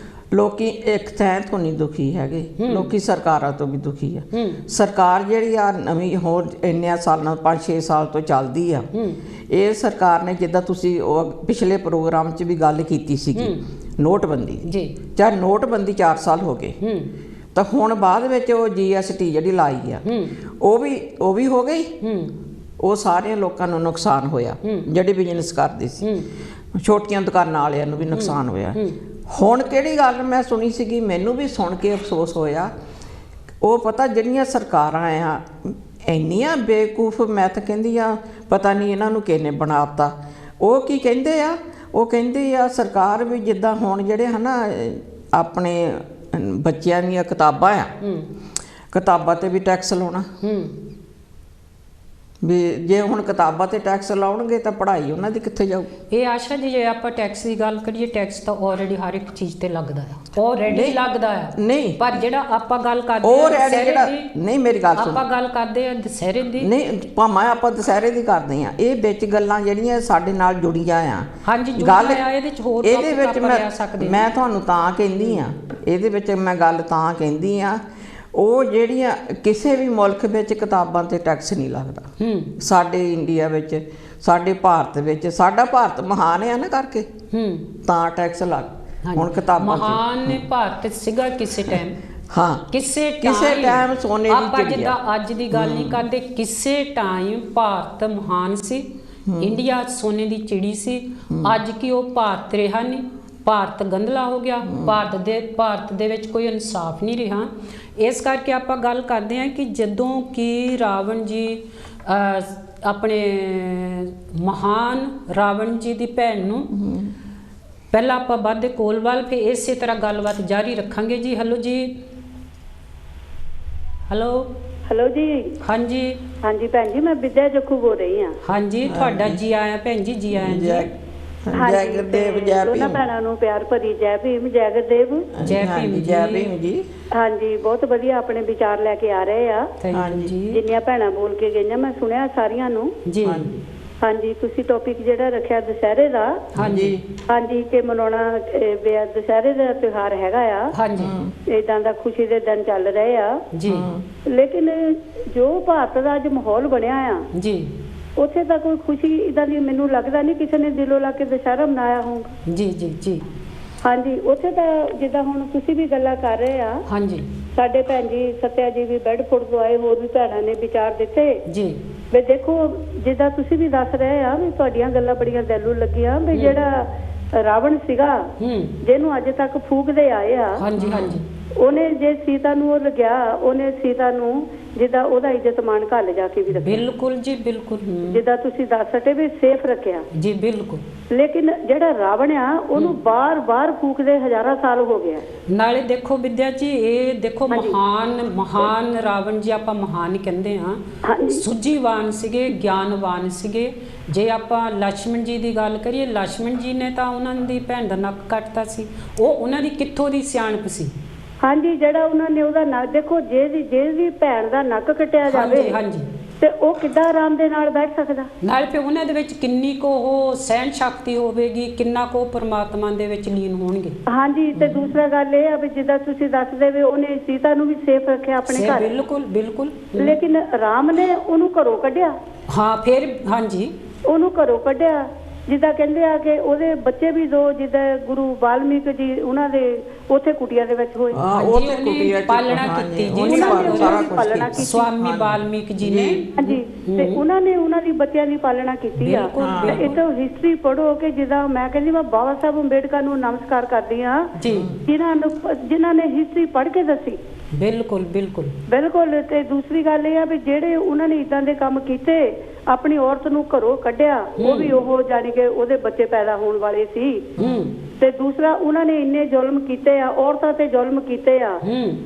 ਲੋਕੀ ਇੱਕ ਥਾਂ ਤੋਂ ਨਹੀਂ ਦੁਖੀ ਹੈਗੇ, ਲੋਕੀ ਸਰਕਾਰਾਂ ਤੋਂ ਵੀ ਦੁਖੀ ਆ। ਸਰਕਾਰ ਜਿਹੜੀ ਆ ਨਵੀਂ ਹੋਰ ਇੰਨਿਆਂ ਸਾਲਾਂ 5-6 ਸਾਲ ਤੋਂ ਚੱਲਦੀ ਆ, ਇਹ ਸਰਕਾਰ ਨੇ ਜਿੱਦਾਂ ਤੁਸੀਂ ਉਹ ਪਿਛਲੇ ਪ੍ਰੋਗਰਾਮ 'ਚ ਵੀ ਗੱਲ ਕੀਤੀ ਸੀਗੀ ਨੋਟਬੰਦੀ ਜੀ। ਚਾਹੇ ਨੋਟਬੰਦੀ 4 ਸਾਲ ਹੋ ਗਏ ਤਾਂ ਹੁਣ ਬਾਅਦ ਵਿੱਚ ਉਹ GST ਜਿਹੜੀ ਲਾਈ ਆ ਉਹ ਵੀ ਹੋ ਗਈ। ਉਹ ਸਾਰੇ ਲੋਕਾਂ ਨੂੰ ਨੁਕਸਾਨ ਹੋਇਆ ਜਿਹੜੇ ਬਿਜ਼ਨਸ ਕਰਦੇ ਸੀ, ਛੋਟੀਆਂ ਦੁਕਾਨਾਂ ਵਾਲਿਆਂ ਨੂੰ ਵੀ ਨੁਕਸਾਨ ਹੋਇਆ। ਹੁਣ ਕਿਹੜੀ ਗੱਲ ਮੈਂ ਸੁਣੀ ਸੀਗੀ, ਮੈਨੂੰ ਵੀ ਸੁਣ ਕੇ ਅਫਸੋਸ ਹੋਇਆ। ਉਹ ਪਤਾ ਜਿਹੜੀਆਂ ਸਰਕਾਰਾਂ ਆ ਇੰਨੀਆਂ ਬੇਵਕੂਫ, ਮੈਂ ਤਾਂ ਕਹਿੰਦੀ ਆ ਪਤਾ ਨਹੀਂ ਇਹਨਾਂ ਨੂੰ ਕਿਹਨੇ ਬਣਾਤਾ। ਉਹ ਕੀ ਕਹਿੰਦੇ ਆ, ਉਹ ਕਹਿੰਦੇ ਆ ਸਰਕਾਰ ਵੀ ਜਿੱਦਾਂ ਹੁਣ ਜਿਹੜੇ ਹੈ ਨਾ ਆਪਣੇ ਬੱਚਿਆਂ ਦੀਆਂ ਕਿਤਾਬਾਂ ਆ, ਕਿਤਾਬਾਂ 'ਤੇ ਵੀ ਟੈਕਸ ਲਾਉਣਾ ਵੀ ਜੇ ਹੁਣ ਕਿਤਾਬਾਂ ਤੇ ਟੈਕਸ ਲਾਉਣਗੇ ਤਾਂ ਪੜ੍ਹਾਈ ਉਹਨਾਂ ਦੀ ਕਿੱਥੇ ਜਾਊ? ਇਹ ਆਸ਼ਾ ਜੀ, ਜੇ ਆਪਾਂ ਟੈਕਸ ਦੀ ਗੱਲ ਕਰੀਏ, ਟੈਕਸ ਤਾਂ ਆਲਰੇਡੀ ਹਰ ਇੱਕ ਚੀਜ਼ ਤੇ ਲੱਗਦਾ ਆ, ਆਲਰੇਡੀ ਲੱਗਦਾ ਆ। ਨਹੀਂ, ਪਰ ਜਿਹੜਾ ਆਪਾਂ ਗੱਲ ਕਰਦੇ ਉਹ ਆ ਜਿਹੜਾ ਨਹੀਂ, ਮੇਰੀ ਗੱਲ ਸੁਣ, ਆਪਾਂ ਗੱਲ ਕਰਦੇ ਆ ਦੁਸਹਿਰੇ ਦੀ। ਨਹੀਂ, ਭਾਵੇਂ ਆਪਾਂ ਦੁਸਹਿਰੇ ਦੀ ਕਰਦੇ ਆ, ਇਹ ਵਿੱਚ ਗੱਲਾਂ ਜਿਹੜੀਆਂ ਸਾਡੇ ਨਾਲ ਜੁੜੀਆਂ ਆ। ਹਾਂਜੀ, ਗੱਲ ਇਹਦੇ ਚ ਹੋਰ ਇਹਦੇ ਵਿੱਚ ਮੈਂ ਤੁਹਾਨੂੰ ਤਾਂ ਕਹਿੰਦੀ ਆ, ਇਹਦੇ ਵਿੱਚ ਮੈਂ ਗੱਲ ਤਾਂ ਕਹਿੰਦੀ ਆ, ਉਹ ਜਿਹੜੀਆਂ ਕਿਸੇ ਵੀ ਮੁਲਕ ਵਿੱਚ ਕਿਤਾਬਾਂ ਤੇ ਟੈਕਸ ਨਹੀਂ ਲੱਗਦਾ। ਸਾਡੇ ਇੰਡੀਆ ਵਿੱਚ, ਸਾਡੇ ਭਾਰਤ ਵਿੱਚ, ਸਾਡਾ ਭਾਰਤ ਮਹਾਨ ਹੈ ਨਾ ਕਰਕੇ ਤਾਂ ਟੈਕਸ ਲੱਗ। ਹੁਣ ਕਿਤਾਬਾਂ ਮਹਾਨ ਨੇ ਭਾਰਤ ਸੀਗਾ ਕਿਸੇ ਟਾਈਮ, ਹਾਂ, ਕਿਸੇ ਟਾਈਮ ਸੋਨੇ ਦੀ ਆਪਾਂ ਜਿੱਦਾਂ ਅੱਜ ਦੀ ਗੱਲ ਨਹੀਂ ਕਰਦੇ, ਕਿਸੇ ਟਾਈਮ ਭਾਰਤ ਮਹਾਨ ਸੀ, ਇੰਡੀਆ ਸੋਨੇ ਦੀ ਚਿੜੀ ਸੀ। ਅੱਜ ਕੀ ਉਹ ਭਾਰਤ ਰਿਹਾ ਨਹੀਂ, ਭਾਰਤ ਗੰਧਲਾ ਹੋ ਗਿਆ, ਭਾਰਤ ਦੇ ਵਿੱਚ ਕੋਈ ਇਨਸਾਫ ਨਹੀਂ ਰਿਹਾ। ਇਸ ਕਰਕੇ ਆਪਾਂ ਗੱਲ ਕਰਦੇ ਹਾਂ ਕਿ ਜਦੋਂ ਕਿ ਰਾਵਣ ਜੀ ਆਪਣੇ ਮਹਾਨ ਰਾਵਣ ਜੀ ਦੀ ਭੈਣ ਨੂੰ, ਪਹਿਲਾਂ ਆਪਾਂ ਵੱਧਦੇ ਕੋਲ ਵੱਲ, ਫਿਰ ਇਸੇ ਤਰ੍ਹਾਂ ਗੱਲਬਾਤ ਜਾਰੀ ਰੱਖਾਂਗੇ ਜੀ। ਹੈਲੋ ਜੀ, ਹੈਲੋ ਜੀ। ਹਾਂਜੀ ਹਾਂਜੀ ਭੈਣ ਜੀ, ਮੈਂ ਵਿਦਿਆ ਜੱਖੂ ਬੋਲ ਰਹੀ ਹਾਂ। ਹਾਂਜੀ, ਤੁਹਾਡਾ ਜੀ ਆਇਆ ਭੈਣ ਜੀ, ਜੀ ਆਇਆ ਜੀ। ਜੈ ਗੁਰਦੇਵ, ਜੈ ਭੀਮ। ਦੋਨਾਂ ਭੈਣਾਂ ਨੂੰ ਪਿਆਰ ਭਰੀ ਜੈ ਭੀਮ, ਜੈ ਗੁਰਦੇਵ, ਜੈ ਭੀਮ, ਜੈ ਭੀਮ ਜੀ। ਹਾਂਜੀ, ਬਹੁਤ ਵਧੀਆ ਆਪਣੇ ਵਿਚਾਰ ਲੈ ਕੇ ਆ ਰਹੇ ਆ। ਹਾਂਜੀ, ਜਿੰਨੀਆਂ ਭੈਣਾਂ ਬੋਲ ਕੇ ਗਈਆਂ ਮੈਂ ਸੁਣਿਆ ਸਾਰੀਆਂ ਨੂੰ ਜੀ। ਹਾਂਜੀ, ਤੁਸੀਂ ਟੌਪਿਕ ਜਿਹੜਾ ਰੱਖਿਆ ਦੁਸਹਿਰੇ ਦਾ, ਹਾਂਜੀ ਹਾਂਜੀ, ਕਿ ਮਨਾਉਣਾ ਦੁਸਹਿਰੇ ਦਾ ਤਿਉਹਾਰ ਹੈਗਾ ਆ। ਹਾਂਜੀ, ਇਦਾਂ ਦਾ ਖੁਸ਼ੀ ਦੇ ਦਿਨ ਚੱਲ ਰਹੇ ਆ ਜੀ। ਲੇਕਿਨ ਜੋ ਭਾਰਤ ਦਾ ਅੱਜ ਮਾਹੌਲ ਬਣਿਆ ਆ ਜੀ, ਉੱਥੇ ਤਾਂ ਕੋਈ ਖੁਸ਼ੀ ਇਦਾਂ ਦੀ ਮੈਨੂੰ ਲੱਗਦਾ ਨਹੀਂ ਕਿਸੇ ਨੇ ਦਿਲੋਂ ਲਾ ਕੇ ਦੁਸਹਿਰਾ ਮਨਾਇਆ ਹੋਊਗਾ। ਜੀ ਜੀ ਜੀ। ਹਾਂਜੀ, ਉੱਥੇ ਤਾਂ ਜਿੱਦਾਂ ਹੁਣ ਤੁਸੀਂ ਵੀ ਗੱਲਾਂ ਕਰ ਰਹੇ ਆ, ਹਾਂਜੀ, ਸਾਡੇ ਭੈਣ ਜੀ ਸੱਤਿਆ ਜੀ ਵੀ ਬੈਡਫੋਰਡ ਤੋਂ ਆਏ, ਹੋਰ ਵੀ ਭੈਣਾਂ ਨੇ ਵਿਚਾਰ ਦਿੱਤੇ ਜੀ। ਵੀ ਦੇਖੋ, ਜਿੱਦਾਂ ਤੁਸੀਂ ਵੀ ਦੱਸ ਰਹੇ ਆ ਵੀ ਤੁਹਾਡੀਆਂ ਗੱਲਾਂ ਬੜੀਆਂ ਦਿਲ ਨੂੰ ਲੱਗੀਆਂ, ਵੀ ਜਿਹੜਾ ਰਾਵਣ ਸੀਗਾ ਜਿਹਨੂੰ ਅੱਜ ਤੱਕ ਫੂਕਦੇ ਆਏ ਆ, ਹਾਂਜੀ ਹਾਂਜੀ, ਉਹਨੇ ਜੇ ਸੀਤਾ ਨੂੰ ਉਹ ਲਗਿਆ, ਉਹਨੇ ਸੀਤਾ ਨੂੰ ਜਿੱਦਾਂ ਉਹਦਾ ਇੱਜ਼ਤ ਮਾਣ ਘੱਲ ਜਾ ਕੇ ਵੀ ਰੱਖਿਆ। ਬਿਲਕੁਲ ਜੀ, ਬਿਲਕੁਲ। ਜਿੱਦਾਂ ਤੁਸੀਂ ਦੱਸ ਸਕੇ ਵੀ ਸੇਫ ਰੱਖਿਆ ਜੀ, ਬਿਲਕੁਲ। ਲੇਕਿਨ ਜਿਹੜਾ ਰਾਵਣ ਆ ਉਹਨੂੰ ਬਾਰ-ਬਾਰ ਫੂਕਦੇ ਹਜ਼ਾਰਾਂ ਸਾਲ ਹੋ ਗਿਆ। ਨਾਲੇ ਦੇਖੋ ਵਿਦਿਆ ਜੀ, ਇਹ ਦੇਖੋ ਮਹਾਨ ਰਾਵਣ ਜੀ, ਆਪਾਂ ਮਹਾਨ ਹੀ ਕਹਿੰਦੇ ਹਾਂ, ਸੁੱਜੀਵਾਨ ਸੀਗੇ, ਗਿਆਨਵਾਨ ਸੀਗੇ। ਜੇ ਆਪਾਂ ਲక్ష్మణ ਜੀ ਦੀ ਗੱਲ ਕਰੀਏ, ਲక్ష్మణ ਜੀ ਨੇ ਤਾਂ ਉਹਨਾਂ ਦੀ ਭੈਣ ਦਾ ਨੱਕ ਕੱਟਤਾ ਸੀ। ਉਹ ਉਹਨਾਂ ਦੀ ਕਿੱਥੋਂ ਦੀ ਸਿਆਣਪ ਸੀ। ਹਾਂਜੀ, ਜਿਹੜਾ ਉਹਨਾਂ ਨੇ ਉਹਦਾ ਨੱਕ, ਦੇਖੋ ਜਿਹਦੀ ਭੈਣ ਦਾ ਨੱਕ ਕੱਟਿਆ ਜਾਵੇ, ਹਾਂਜੀ, ਤੇ ਉਹ ਕਿੱਦਾਂ ਆਰਾਮ ਦੇ ਨਾਲ ਬੈਠ ਸਕਦਾ। ਨਾਲ ਫਿਰ ਉਹਨਾਂ ਦੇ ਵਿੱਚ ਕਿੰਨੀ ਕੋ ਉਹ ਸਹਿਣ ਸ਼ਕਤੀ ਹੋਵੇਗੀ, ਕਿੰਨਾ ਕੋ ਪਰਮਾਤਮਾ ਦੇ ਵਿੱਚ ਲੀਨ ਹੋਣਗੇ। ਹਾਂਜੀ, ਤੇ ਦੂਸਰਾ ਗੱਲ ਇਹ ਆ ਵੀ ਜਿੱਦਾਂ ਤੁਸੀਂ ਦੱਸਦੇ ਵੀ ਉਹਨੇ ਸੀਤਾ ਨੂੰ ਵੀ ਸੇਫ ਰੱਖਿਆ ਆਪਣੇ ਘਰ। ਬਿਲਕੁਲ ਬਿਲਕੁਲ। ਲੇਕਿਨ ਰਾਮ ਨੇ ਉਹਨੂੰ ਘਰੋਂ ਕੱਢਿਆ। ਹਾਂ, ਫਿਰ ਹਾਂਜੀ, ਉਹਨੂੰ ਘਰੋਂ ਕੱਢਿਆ। ਜਿੱਦਾਂ ਕਹਿੰਦੇ ਆ ਕਿ ਉਹਦੇ ਬੱਚੇ ਵੀ ਦੋ, ਜਿੱਦਾਂ ਗੁਰੂ ਵਾਲਮੀਕ ਜੀ ਉਹਨਾਂ ਦੇ ਉੱਥੇ ਕੁਟੀਆ ਦੇ ਵਿੱਚ ਹੋਏ, ਪਾਲਣਾ ਕੀਤੀ ਜੀ, ਸਵਾਮੀ ਵਾਲਮੀਕ ਜੀ ਨੇ। ਹਾਂਜੀ, ਤੇ ਉਹਨਾਂ ਨੇ ਉਹਨਾਂ ਦੀ ਬੱਚਿਆਂ ਦੀ ਪਾਲਣਾ ਕੀਤੀ ਆ। ਇੱਥੋਂ ਹਿਸਟਰੀ ਪੜ੍ਹੋ ਕਿ ਜਿੱਦਾਂ ਮੈਂ ਕਹਿੰਦੀ ਮੈਂ ਬਾਬਾ ਸਾਹਿਬ ਅੰਬੇਡਕਰ ਨੂੰ ਨਮਸਕਾਰ ਕਰਦੀ ਹਾਂ, ਜਿਨ੍ਹਾਂ ਨੇ ਹਿਸਟਰੀ ਪੜ੍ਹ ਕੇ ਦੱਸੀ। ਬਿਲਕੁਲ ਬਿਲਕੁਲ ਬਿਲਕੁਲ। ਤੇ ਦੂਸਰੀ ਗੱਲ ਇਹ ਆ ਵੀ ਜਿਹੜੇ ਉਹਨਾਂ ਨੇ ਇਦਾਂ ਦੇ ਕੰਮ ਕੀਤੇ, ਆਪਣੀ ਔਰਤ ਨੂੰ ਘਰੋਂ ਕੱਢਿਆ, ਉਹ ਵੀ ਉਹ ਜਾਣੀ ਕਿ ਉਹਦੇ ਬੱਚੇ ਪੈਦਾ ਹੋਣ ਵਾਲੇ ਸੀ। ਤੇ ਦੂਸਰਾ ਉਹਨਾਂ ਨੇ ਇੰਨੇ ਜ਼ੁਲਮ ਕੀਤੇ ਆ, ਔਰਤਾਂ ਤੇ ਜ਼ੁਲਮ ਕੀਤੇ ਆ,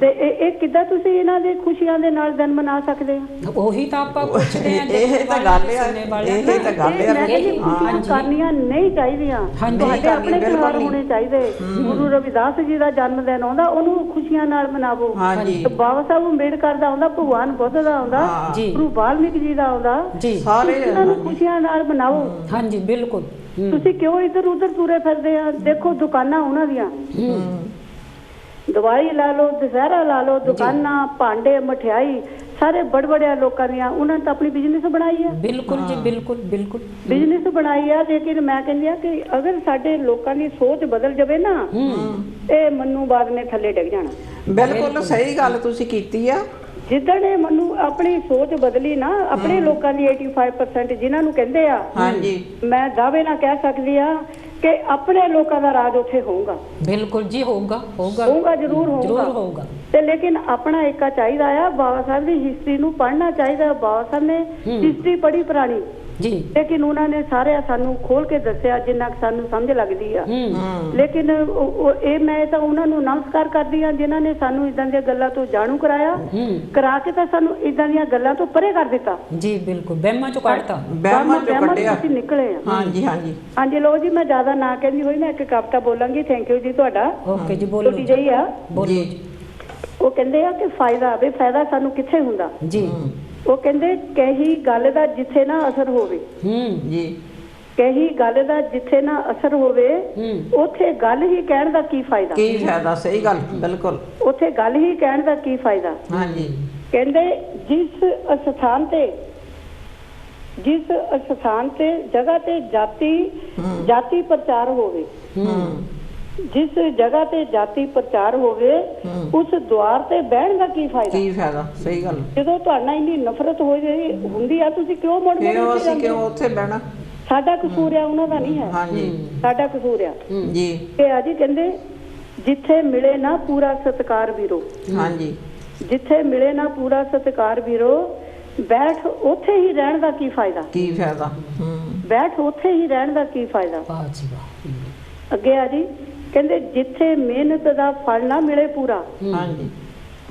ਤੇ ਇਹ ਕਿੱਦਾਂ ਤੁਸੀਂ ਇਹਨਾਂ ਦੇ ਖੁਸ਼ੀਆਂ ਦੇ ਨਾਲ ਦਿਨ ਮਨਾ ਸਕਦੇ ਆ? ਉਹੀ ਤਾਂ ਆਪਾਂ ਪੁੱਛਦੇ ਆ। ਇਹ ਤਾਂ ਗੱਲ ਆ, ਇਹ ਤਾਂ ਗੱਲ ਆ, ਕਰਨੀਆਂ ਨਹੀਂ ਚਾਹੀਦੀਆਂ। ਤੁਹਾਡੇ ਆਪਣੇ ਤਿਉਹਾਰ ਹੋਣੇ ਚਾਹੀਦੇ। ਗੁਰੂ ਰਵਿਦਾਸ ਜੀ ਦਾ ਜਨਮ ਦਿਨ ਆਉਂਦਾ, ਉਹਨੂੰ ਖੁਸ਼ੀਆਂ ਨਾਲ ਮਨਾਵੋ। ਬਾਬਾ ਸਾਹਿਬ ਅੰਬੇਡਕਰ ਦਾ ਆਉਂਦਾ, ਭਗਵਾਨ ਬੁੱਧ ਦਾ ਆਉਂਦਾ, ਗੁਰੂ ਵਾਲਮੀਕ ਜੀ ਦਾ ਆਉਂਦਾ, ਸਾਰੇ ਖੁਸ਼ੀਆਂ ਨਾਲ ਮਨਾਵੋ। ਹਾਂਜੀ, ਬਿਲਕੁਲ। ਤੁਸੀਂ ਕਿਉਂ ਇੱਧਰ ਉੱਧਰ ਤੁਰੇ ਫਿਰਦੇ ਆ? ਦੇਖੋ ਦੁਕਾਨਾਂ ਉਹਨਾਂ ਦੀਆਂ, ਦਵਾਈ ਲਾ ਲਓ, ਦੁਸਹਿਰਾ ਲਾ ਲਓ, ਦੁਕਾਨਾਂ, ਭਾਂਡੇ, ਮਠਿਆਈ, ਸਾਰੇ ਬੜਬੜਿਆ ਲੋਕਾਂ ਦੀਆਂ, ਉਹਨਾਂ ਨੇ ਤਾਂ ਆਪਣੀ ਬਿਜ਼ਨਸ ਬਣਾਈ ਆ। ਬਿਲਕੁਲ ਜੀ, ਬਿਲਕੁਲ ਬਿਲਕੁਲ ਬਿਜ਼ਨਸ ਬਣਾਈ ਆ। ਲੇਕਿਨ ਮੈਂ ਕਹਿੰਦੀ ਆ ਕਿ ਅਗਰ ਸਾਡੇ ਲੋਕਾਂ ਦੀ ਸੋਚ ਬਦਲ ਜਾਵੇ ਨਾ, ਇਹ ਮੰਨੂ ਬਾਦ ਨੇ ਥੱਲੇ ਡਿੱਗ ਜਾਣਾ। ਬਿਲਕੁਲ ਸਹੀ ਗੱਲ ਤੁਸੀਂ ਕੀਤੀ ਆ। ਜਿੱਦਣ ਇਹ ਮੈਨੂੰ ਆਪਣੀ ਸੋਚ ਬਦਲੀ ਨਾ, ਆਪਣੇ ਲੋਕਾਂ ਦੀ 85% ਜਿਨ੍ਹਾਂ ਨੂੰ ਕਹਿੰਦੇ ਆ, ਮੈਂ ਦਾਅਵੇ ਨਾਲ ਕਹਿ ਸਕਦੀ ਆ ਕਿ ਆਪਣੇ ਲੋਕਾਂ ਦਾ ਰਾਜ ਉੱਥੇ ਹੋਊਗਾ। ਬਿਲਕੁਲ ਜੀ, ਹੋਊਗਾ ਹੋਊਗਾ ਹੋਊਗਾ, ਜ਼ਰੂਰ ਹੋਊਗਾ। ਤੇ ਲੇਕਿਨ ਆਪਣਾ ਏਕਾ ਚਾਹੀਦਾ ਆ। ਬਾਬਾ ਸਾਹਿਬ ਦੀ ਹਿਸਟਰੀ ਨੂੰ ਪੜ੍ਹਨਾ ਚਾਹੀਦਾ। ਬਾਬਾ ਸਾਹਿਬ ਨੇ ਹਿਸਟਰੀ ਪੜ੍ਹੀ ਪੁਰਾਣੀ, ਜੀ ਲੇਕਿਨ ਉਹਨਾਂ ਨੇ ਸਾਰਿਆਂ ਸਾਨੂੰ ਖੋਲ ਕੇ ਦੱਸਿਆ ਜਿੰਨਾ ਕੁ ਸਾਨੂੰ ਸਮਝ ਲੱਗਦੀ ਆ। ਲੇਕਿਨ ਇਹ ਮੈਂ ਤਾਂ ਉਹਨਾਂ ਨੂੰ ਨਮਸਕਾਰ ਕਰਦੀ ਆ ਜਿਨ੍ਹਾਂ ਨੇ ਸਾਨੂੰ ਇਦਾਂ ਦੀਆਂ ਗੱਲਾਂ ਤੋਂ ਜਾਣੂ ਕਰਾ ਕੇ ਤਾਂ ਸਾਨੂੰ ਇਦਾਂ ਦੀਆਂ ਗੱਲਾਂ ਤੋਂ ਪਰੇ ਕਰ ਦਿੱਤਾ। ਜੀ ਬਿਲਕੁਲ, ਵਹਿਮਾਂ ਚੋਂ ਕੱਢਤਾ, ਵਹਿਮਾਂ ਚੋਂ ਕੱਢਿਆ, ਅਸੀਂ ਨਿਕਲੇ ਆ। ਹਾਂਜੀ ਹਾਂਜੀ ਹਾਂਜੀ ਲੋ ਜੀ, ਮੈਂ ਜ਼ਿਆਦਾ ਨਾ ਕਹਿੰਦੀ ਹੋਈ ਮੈਂ ਇੱਕ ਕਵਿਤਾ ਬੋਲਾਂਗੀ। ਥੈਂਕ ਯੂ ਜੀ ਤੁਹਾਡਾ। ਓਕੇ ਜੀ, ਬੋਲੋ ਛੋਟੀ ਜਿਹੀ ਆ, ਬੋਲੋ ਜੀ। ਉਹ ਕਹਿੰਦੇ ਆ ਕਿ ਫਾਇਦਾ ਸਾਨੂੰ ਕਿੱਥੇ ਹੁੰਦਾ ਜੀ। ਉਹ ਕਹਿੰਦੇ ਕਹੀ ਗੱਲ ਦਾ ਜਿੱਥੇ ਨਾ ਅਸਰ ਹੋਵੇ, ਜੀ ਕਹੀ ਗੱਲ ਦਾ ਜਿੱਥੇ ਨਾ ਅਸਰ ਹੋਵੇ ਉੱਥੇ ਗੱਲ ਹੀ ਕਹਿਣ ਦਾ ਕੀ ਫਾਇਦਾ। ਕੀ ਫਾਇਦਾ, ਸਹੀ ਗੱਲ, ਬਿਲਕੁਲ ਉੱਥੇ ਗੱਲ ਹੀ ਕਹਿਣ ਦਾ ਕੀ ਫਾਇਦਾ। ਹਾਂਜੀ। ਕਹਿੰਦੇ ਜਿਸ ਸਥਾਨ ਤੇ ਜਗ੍ਹਾ ਤੇ ਜਾਤੀ ਪ੍ਰਚਾਰ ਹੋਵੇ, ਜਿਸ ਜਗ੍ਹਾ ਤੇ ਜਾਤੀ ਪ੍ਰਚਾਰ ਹੋਵੇ ਉਸ ਦੁਆਰ ਤੇ ਬਹਿਣ ਦਾ ਕੀ ਫਾਇਦਾ। ਕੀ ਫਾਇਦਾ, ਸਹੀ ਗੱਲ। ਜਦੋਂ ਤੁਹਾਡਾ ਇੰਨੀ ਨਫ਼ਰਤ ਹੁੰਦੀ ਆ ਤੁਸੀਂ ਕਿਉਂ ਮੁੜ ਕਿਉਂ ਉੱਥੇ ਬਹਿਣਾ। ਸਾਡਾ ਕਸੂਰ ਆ, ਉਹਨਾਂ ਦਾ ਨਹੀਂ ਹੈ। ਹਾਂਜੀ, ਸਾਡਾ ਕਸੂਰ ਆ ਜੀ। ਇਹ ਆ ਜੀ ਕਹਿੰਦੇ ਜਿੱਥੇ ਮਿਲੇ ਨਾ ਪੂਰਾ ਸਤਿਕਾਰ ਵੀਰੋ, ਹਾਂਜੀ, ਜਿੱਥੇ ਮਿਲੇ ਨਾ ਪੂਰਾ ਸਤਿਕਾਰ ਵੀਰੋ ਬੈਠ ਉੱਥੇ ਹੀ ਰਹਿਣ ਦਾ ਕੀ ਫਾਇਦਾ। ਕੀ ਫਾਇਦਾ, ਬੈਠ ਉੱਥੇ ਹੀ ਰਹਿਣ ਦਾ ਕੀ ਫਾਇਦਾ। ਵਾਹ ਜੀ ਵਾਹ। ਅੱਗੇ ਆ ਜੀ ਕਹਿੰਦੇ ਜਿੱਥੇ ਮਿਹਨਤ ਦਾ ਫਲ ਨਾ ਮਿਲੇ ਪੂਰਾ, ਹਾਂਜੀ,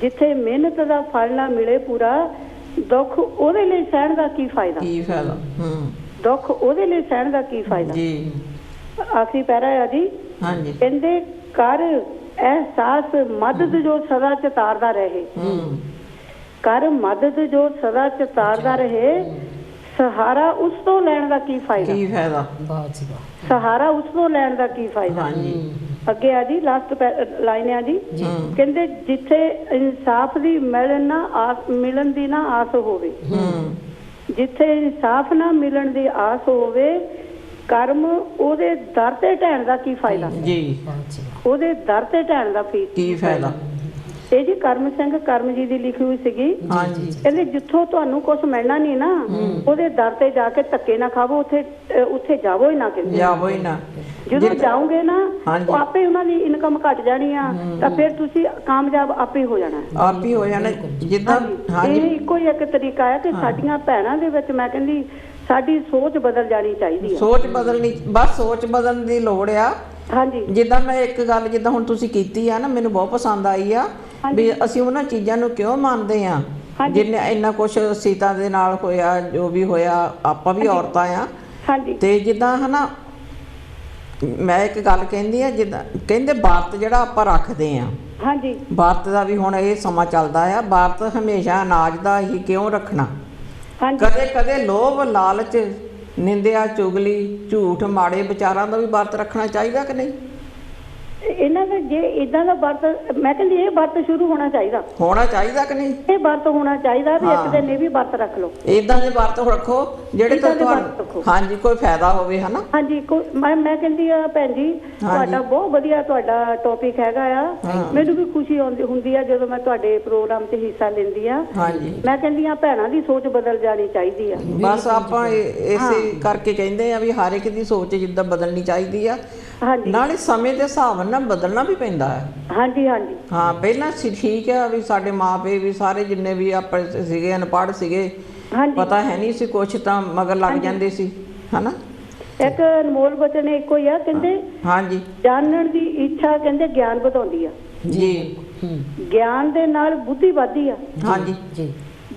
ਜਿੱਥੇ ਮਿਹਨਤ ਦਾ ਫਲ ਨਾ ਮਿਲੇ ਪੂਰਾ ਦੁੱਖ ਉਹਦੇ ਲਈ ਸਹਿਣ ਦਾ ਕੀ ਫਾਇਦਾ। ਕੀ ਫਾਇਦਾ, ਦੁੱਖ ਉਹਦੇ ਲਈ ਸਹਿਣ ਦਾ ਕੀ ਫਾਇਦਾ। ਜੀ। ਆਖਰੀ ਪੈਰਾ ਆ ਜੀ, ਹਾਂਜੀ। ਕਹਿੰਦੇ ਕਰ ਅਹਿਸਾਸ ਮਦਦ ਜੋ ਸਦਾ ਚਤਾਰਦਾ ਰਹੇ, ਕਰ ਮਦਦ ਜੋ ਸਦਾ ਚਤਾਰਦਾ ਰਹੇ ਸਹਾਰਾ ਉਸ ਤੋਂ ਲੈਣ ਦਾ ਕੀ ਫਾਇਦਾ। ਕੀ ਫਾਇਦਾ, ਵਾਹ ਜੀ ਵਾਹ। ਸਹਾਰਾ ਉਸ ਤੋਂ ਲੈਣ ਦਾ ਕੀ ਫਾਇਦਾ। ਹਾਂਜੀ। ਅੱਗੇ ਆ ਜੀ ਲਾਸਟ ਲਾਈਨ ਆ ਜੀ, ਕਹਿੰਦੇ ਜਿੱਥੇ ਇਨਸਾਫ ਦੀ ਮਿਲਣ ਦੀ ਨਾ ਆਸ ਹੋਵੇ, ਜਿੱਥੇ ਇਨਸਾਫ ਨਾ ਮਿਲਣ ਦੀ ਆਸ ਹੋਵੇ ਕਰਮ ਉਹਦੇ ਦਰ ਤੇ ਢਹਿਣ ਦਾ ਕੀ ਫਾਇਦਾ। ਜੀ। ਉਹਦੇ ਦਰ ਤੇ ਢਹਿਣ ਦਾ ਕੀ ਫਾਇਦਾ। ਇਹ ਜੀ ਕਰਮ ਸਿੰਘ ਕਰਮ ਜੀ ਦੀ ਲਿਖੀ ਹੋਈ ਸੀਗੀ। ਹਾਂਜੀ। ਕਹਿੰਦੇ ਜਿੱਥੋਂ ਤੁਹਾਨੂੰ ਕੁਝ ਮਿਲਣਾ ਨਹੀਂ ਨਾ ਉਹਦੇ ਦਰ ਤੇ ਜਾ ਕੇ ਧੱਕੇ ਨਾ ਖਾਵੋ, ਉੱਥੇ ਜਾਵੋ ਹੀ ਨਾ। ਕਹਿੰਦੇ ਜਾਵੋ ਹੀ ਨਾ। ਜਦੋਂ ਜਾਓਗੇ ਨਾ ਉਹ ਆਪੇ ਉਹਨਾਂ ਦੀ ਇਨਕਮ ਘਟ ਜਾਣੀ ਆ ਤਾਂ ਫਿਰ ਤੁਸੀਂ ਕਾਮਯਾਬ ਆਪੇ ਹੋ ਜਾਣਾ। ਆਪ ਹੀ ਹੋ ਜਾਣਾ। ਜਿੱਦਾਂ ਇਹ ਇੱਕੋ ਹੀ ਇੱਕ ਤਰੀਕਾ ਹੈ ਕਿ ਸਾਡੀਆਂ ਭੈਣਾਂ ਦੇ ਵਿੱਚ ਮੈਂ ਕਹਿੰਦੀ ਸਾਡੀ ਸੋਚ ਬਦਲ ਜਾਣੀ ਚਾਹੀਦੀ ਹੈ। ਸੋਚ ਬਦਲਣੀ, ਬਸ ਸੋਚ ਬਦਲਣ ਦੀ ਲੋੜ ਆ। ਹਾਂਜੀ। ਜਿੱਦਾਂ ਮੈਂ ਇੱਕ ਗੱਲ ਜਿੱਦਾਂ ਹੁਣ ਤੁਸੀਂ ਕੀਤੀ ਆ ਨਾ, ਮੈਨੂੰ ਬਹੁਤ ਪਸੰਦ ਆਈ ਆ ਵੀ ਅਸੀਂ ਉਹਨਾਂ ਚੀਜ਼ਾਂ ਨੂੰ ਕਿਉਂ ਮੰਨਦੇ ਆ ਜਿੰਨੇ ਇੰਨਾ ਕੁਛ ਸੀਤਾ ਦੇ ਨਾਲ ਹੋਇਆ, ਜੋ ਵੀ ਹੋਇਆ, ਆਪਾਂ ਵੀ ਔਰਤਾਂ ਆ। ਹਾਂਜੀ। ਤੇ ਜਿੱਦਾਂ ਹਨਾ ਮੈਂ ਇੱਕ ਗੱਲ ਕਹਿੰਦੀ ਆ, ਜਿੱਦਾਂ ਕਹਿੰਦੇ ਵਰਤ ਜਿਹੜਾ ਆਪਾਂ ਰੱਖਦੇ ਆ, ਹਾਂਜੀ, ਵਰਤ ਦਾ ਵੀ ਹੁਣ ਇਹ ਸਮਾਂ ਚੱਲਦਾ ਆ, ਵਰਤ ਹਮੇਸ਼ਾ ਅਨਾਜ ਦਾ ਹੀ ਕਿਉਂ ਰੱਖਣਾ। ਕਦੇ ਕਦੇ ਲੋਭ ਲਾਲਚ ਨਿੰਦਿਆ ਚੁਗਲੀ ਝੂਠ ਮਾੜੇ ਵਿਚਾਰਾਂ ਦਾ ਵੀ ਵਰਤ ਰੱਖਣਾ ਚਾਹੀਦਾ ਕਿ ਨਹੀਂ। ਇਹਨਾਂ ਦਾ ਜੇ ਇਦਾਂ ਦਾ ਵਰਤ ਮੈਂ ਕਹਿੰਦੀ ਇਹ ਵਰਤ ਸ਼ੁਰੂ ਹੋਣਾ ਚਾਹੀਦਾ ਕਿ ਨਹੀਂ। ਇਹ ਵਰਤ ਹੋਣਾ ਚਾਹੀਦਾ ਵੀ ਇੱਕ ਦਿਨ ਇਹ ਵੀ ਵਰਤ ਰੱਖ ਲਓ। ਇਦਾਂ ਦੇ ਵਰਤ ਰੱਖੋ ਜਿਹੜੇ ਤੋਂ ਤੁਹਾਨੂੰ ਹਾਂਜੀ ਕੋਈ ਫਾਇਦਾ ਹੋਵੇ ਹਨਾ। ਹਾਂਜੀ। ਮੈਂ ਕਹਿੰਦੀ ਆ ਭੈਣ ਜੀ ਤੁਹਾਡਾ ਬਹੁਤ ਵਧੀਆ ਤੁਹਾਡਾ ਟੌਪਿਕ ਹੈਗਾ ਆ। ਮੈਨੂੰ ਵੀ ਖੁਸ਼ੀ ਹੁੰਦੀ ਆ ਜਦੋਂ ਮੈਂ ਤੁਹਾਡੇ ਪ੍ਰੋਗਰਾਮ 'ਚ ਹਿੱਸਾ ਲੈਂਦੀ ਆ। ਮੈਂ ਕਹਿੰਦੀ ਆ ਭੈਣਾਂ ਦੀ ਸੋਚ ਬਦਲ ਜਾਣੀ ਚਾਹੀਦੀ ਆ। ਬਸ ਆਪਾਂ ਇਸੇ ਕਰਕੇ ਕਹਿੰਦੇ ਆ ਵੀ ਹਰ ਇੱਕ ਦੀ ਸੋਚ ਜਿੱਦਾਂ ਬਦਲਣੀ ਚਾਹੀਦੀ ਆ। ਨਾਲੇ ਸਮੇਂ ਦੇ ਹਿਸਾਬ ਨਾਲ ਬਦਲਣਾ ਵੀ ਪੈਂਦਾ ਹੈ। ਹਾਂਜੀ ਹਾਂਜੀ। ਹਾਂ ਪਹਿਲਾਂ ਠੀਕ ਆ ਵੀ ਸਾਡੇ ਮਾਪੇ ਵੀ ਸਾਰੇ ਜਿੰਨੇ ਵੀ ਆਪਣੇ ਸੀਗੇ ਅਨਪੜ੍ਹ ਸੀਗੇ, ਪਤਾ ਹੈ ਨਹੀਂ ਸੀ ਕੁਛ ਤਾਂ ਮਗਰ ਲੱਗ ਜਾਂਦੇ ਸੀ ਹਨਾ। ਇੱਕ ਅਨਮੋਲ ਬਚਨ ਇੱਕੋ ਹੀ ਆ, ਕਹਿੰਦੇ ਹਾਂਜੀ ਜਾਣਨ ਦੀ ਇੱਛਾ ਕਹਿੰਦੇ ਗਿਆਨ ਵਧਾਉਂਦੀ ਆ। ਜੀ। ਗਿਆਨ ਦੇ ਨਾਲ ਬੁੱਧੀ ਵੱਧਦੀ ਆ। ਹਾਂਜੀ ਜੀ।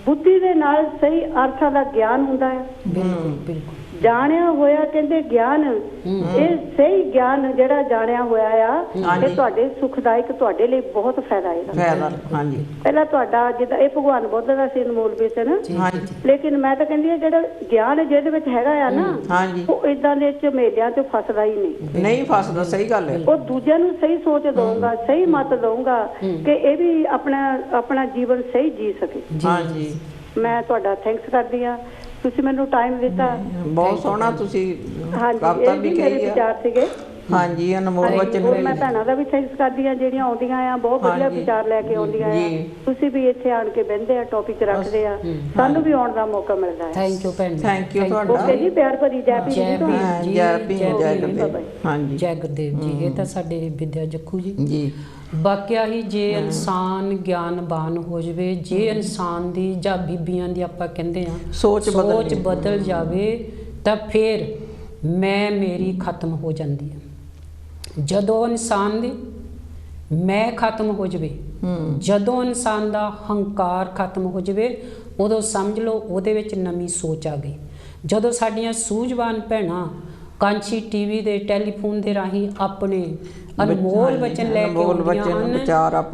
ਬੁੱਧੀ ਦੇ ਨਾਲ ਸਹੀ ਅਰਥਾਂ ਦਾ ਗਿਆਨ ਹੁੰਦਾ ਹੈ। ਬਿਲਕੁਲ ਬਿਲਕੁਲ। ਜਾਣਿਆ ਹੋਇਆ ਕਹਿੰਦੇ ਗਿਆਨ, ਇਹ ਸਹੀ ਗਿਆਨ ਜਿਹੜਾ ਜਾਣਿਆ ਹੋਇਆ ਆ ਇਹ ਤੁਹਾਡੇ ਸੁਖਦਾਇਕ ਤੁਹਾਡੇ ਲਈ ਬਹੁਤ ਫਾਇਦਾ। ਹਾਂਜੀ। ਪਹਿਲਾਂ ਤੁਹਾਡਾ ਜਿੱਦਾਂ ਇਹ ਭਗਵਾਨ ਬੁੱਧ ਦਾ ਸੀ ਅਨਮੋਲ ਬਚਨ, ਲੇਕਿਨ ਮੈਂ ਤਾਂ ਕਹਿੰਦੀ ਆ ਜਿਹੜਾ ਗਿਆਨ ਜਿਹਦੇ ਵਿੱਚ ਹੈਗਾ ਆ ਨਾ ਉਹ ਏਦਾਂ ਦੇ ਝਮੇਲਿਆਂ 'ਚ ਫਸਦਾ ਹੀ ਨਹੀਂ ਫਸਦਾ। ਸਹੀ ਗੱਲ ਹੈ। ਉਹ ਦੂਜਿਆਂ ਨੂੰ ਸਹੀ ਸੋਚ ਦਊਗਾ, ਸਹੀ ਮਤ ਦਊਗਾ ਕਿ ਇਹ ਵੀ ਆਪਣਾ ਜੀਵਨ ਸਹੀ ਜੀ ਸਕੇ। ਹਾਂਜੀ। ਮੈਂ ਤੁਹਾਡਾ ਥੈਂਕਸ ਕਰਦੀ ਆ, ਤੁਸੀਂ ਮੈਨੂੰ ਟਾਈਮ ਦਿੱਤਾ। ਬਹੁਤ ਸੋਹਣਾ ਤੁਸੀਂ ਕਵਿਤਾ ਵੀ ਕਹੀ ਆ। ਮੇਰੇ ਵਿਚਾਰ ਸੀਗੇ। ਹਾਂਜੀ ਅਨਮੋਲ ਬਚਨ। ਮੈਂ ਭੈਣਾਂ ਦਾ ਵੀ ਥੈਂਕਸ ਕਰਦੀ ਆ ਜਿਹੜੀਆਂ ਆਉਂਦੀਆਂ ਆ, ਬਹੁਤ ਵਧੀਆ ਵਿਚਾਰ ਲੈ ਕੇ ਆਉਂਦੀਆਂ ਆ। ਤੁਸੀਂ ਵੀ ਇੱਥੇ ਆਣ ਕੇ ਬਹਿੰਦੇ ਆ, ਟੌਪਿਕ ਰੱਖਦੇ ਆ, ਸਾਨੂੰ ਵੀ ਆਉਣ ਦਾ ਮੌਕਾ ਮਿਲਦਾ ਹੈ। ਥੈਂਕ ਯੂ ਭੈਣ। ਥੈਂਕ ਯੂ ਤੁਹਾਡਾ। ਓਕੇ ਜੀ, ਪਿਆਰ ਭਰੀ ਜੈ ਭੀਮ ਜੀ। ਜੈ ਭੀਮ, ਜੈ ਗੁਰਦੇਵ। ਹਾਂਜੀ ਜੈ ਗੁਰਦੇਵ ਜੀ। ਇਹ ਤਾਂ ਸਾਡੇ ਵਿਦਿਆ ਜੱਖੂ ਜੀ। ਵਾਕਿਆ ਹੀ ਜੇ ਇਨਸਾਨ ਗਿਆਨਵਾਨ ਹੋ ਜਾਵੇ, ਜੇ ਇਨਸਾਨ ਦੀ ਜਾਂ ਬੀਬੀਆਂ ਦੀ ਆਪਾਂ ਕਹਿੰਦੇ ਆ ਸੋਚ ਬਦਲ ਜਾਵੇ ਤਾਂ ਫਿਰ ਮੈਂ ਮੇਰੀ ਖਤਮ ਹੋ ਜਾਂਦੀ ਹੈ। ਜਦੋਂ ਇਨਸਾਨ ਦੀ ਮੈਂ ਖਤਮ ਹੋ ਜਾਵੇ, ਜਦੋਂ ਇਨਸਾਨ ਦਾ ਹੰਕਾਰ ਖਤਮ ਹੋ ਜਾਵੇ, ਉਦੋਂ ਸਮਝ ਲਓ ਉਹਦੇ ਵਿੱਚ ਨਵੀਂ ਸੋਚ ਆ ਗਈ। ਜਦੋਂ ਸਾਡੀਆਂ ਸੂਝਵਾਨ ਭੈਣਾਂ ਕਾਂਚੀ ਟੀਵੀ ਦੇ ਟੈਲੀਫੋਨ ਦੇ ਰਾਹੀਂ ਆਪਣੇ ਅਨਮੋਲ ਵਚਨ ਲੈ ਕੇ ਆਉਂਦੀਆਂ ਹਨ,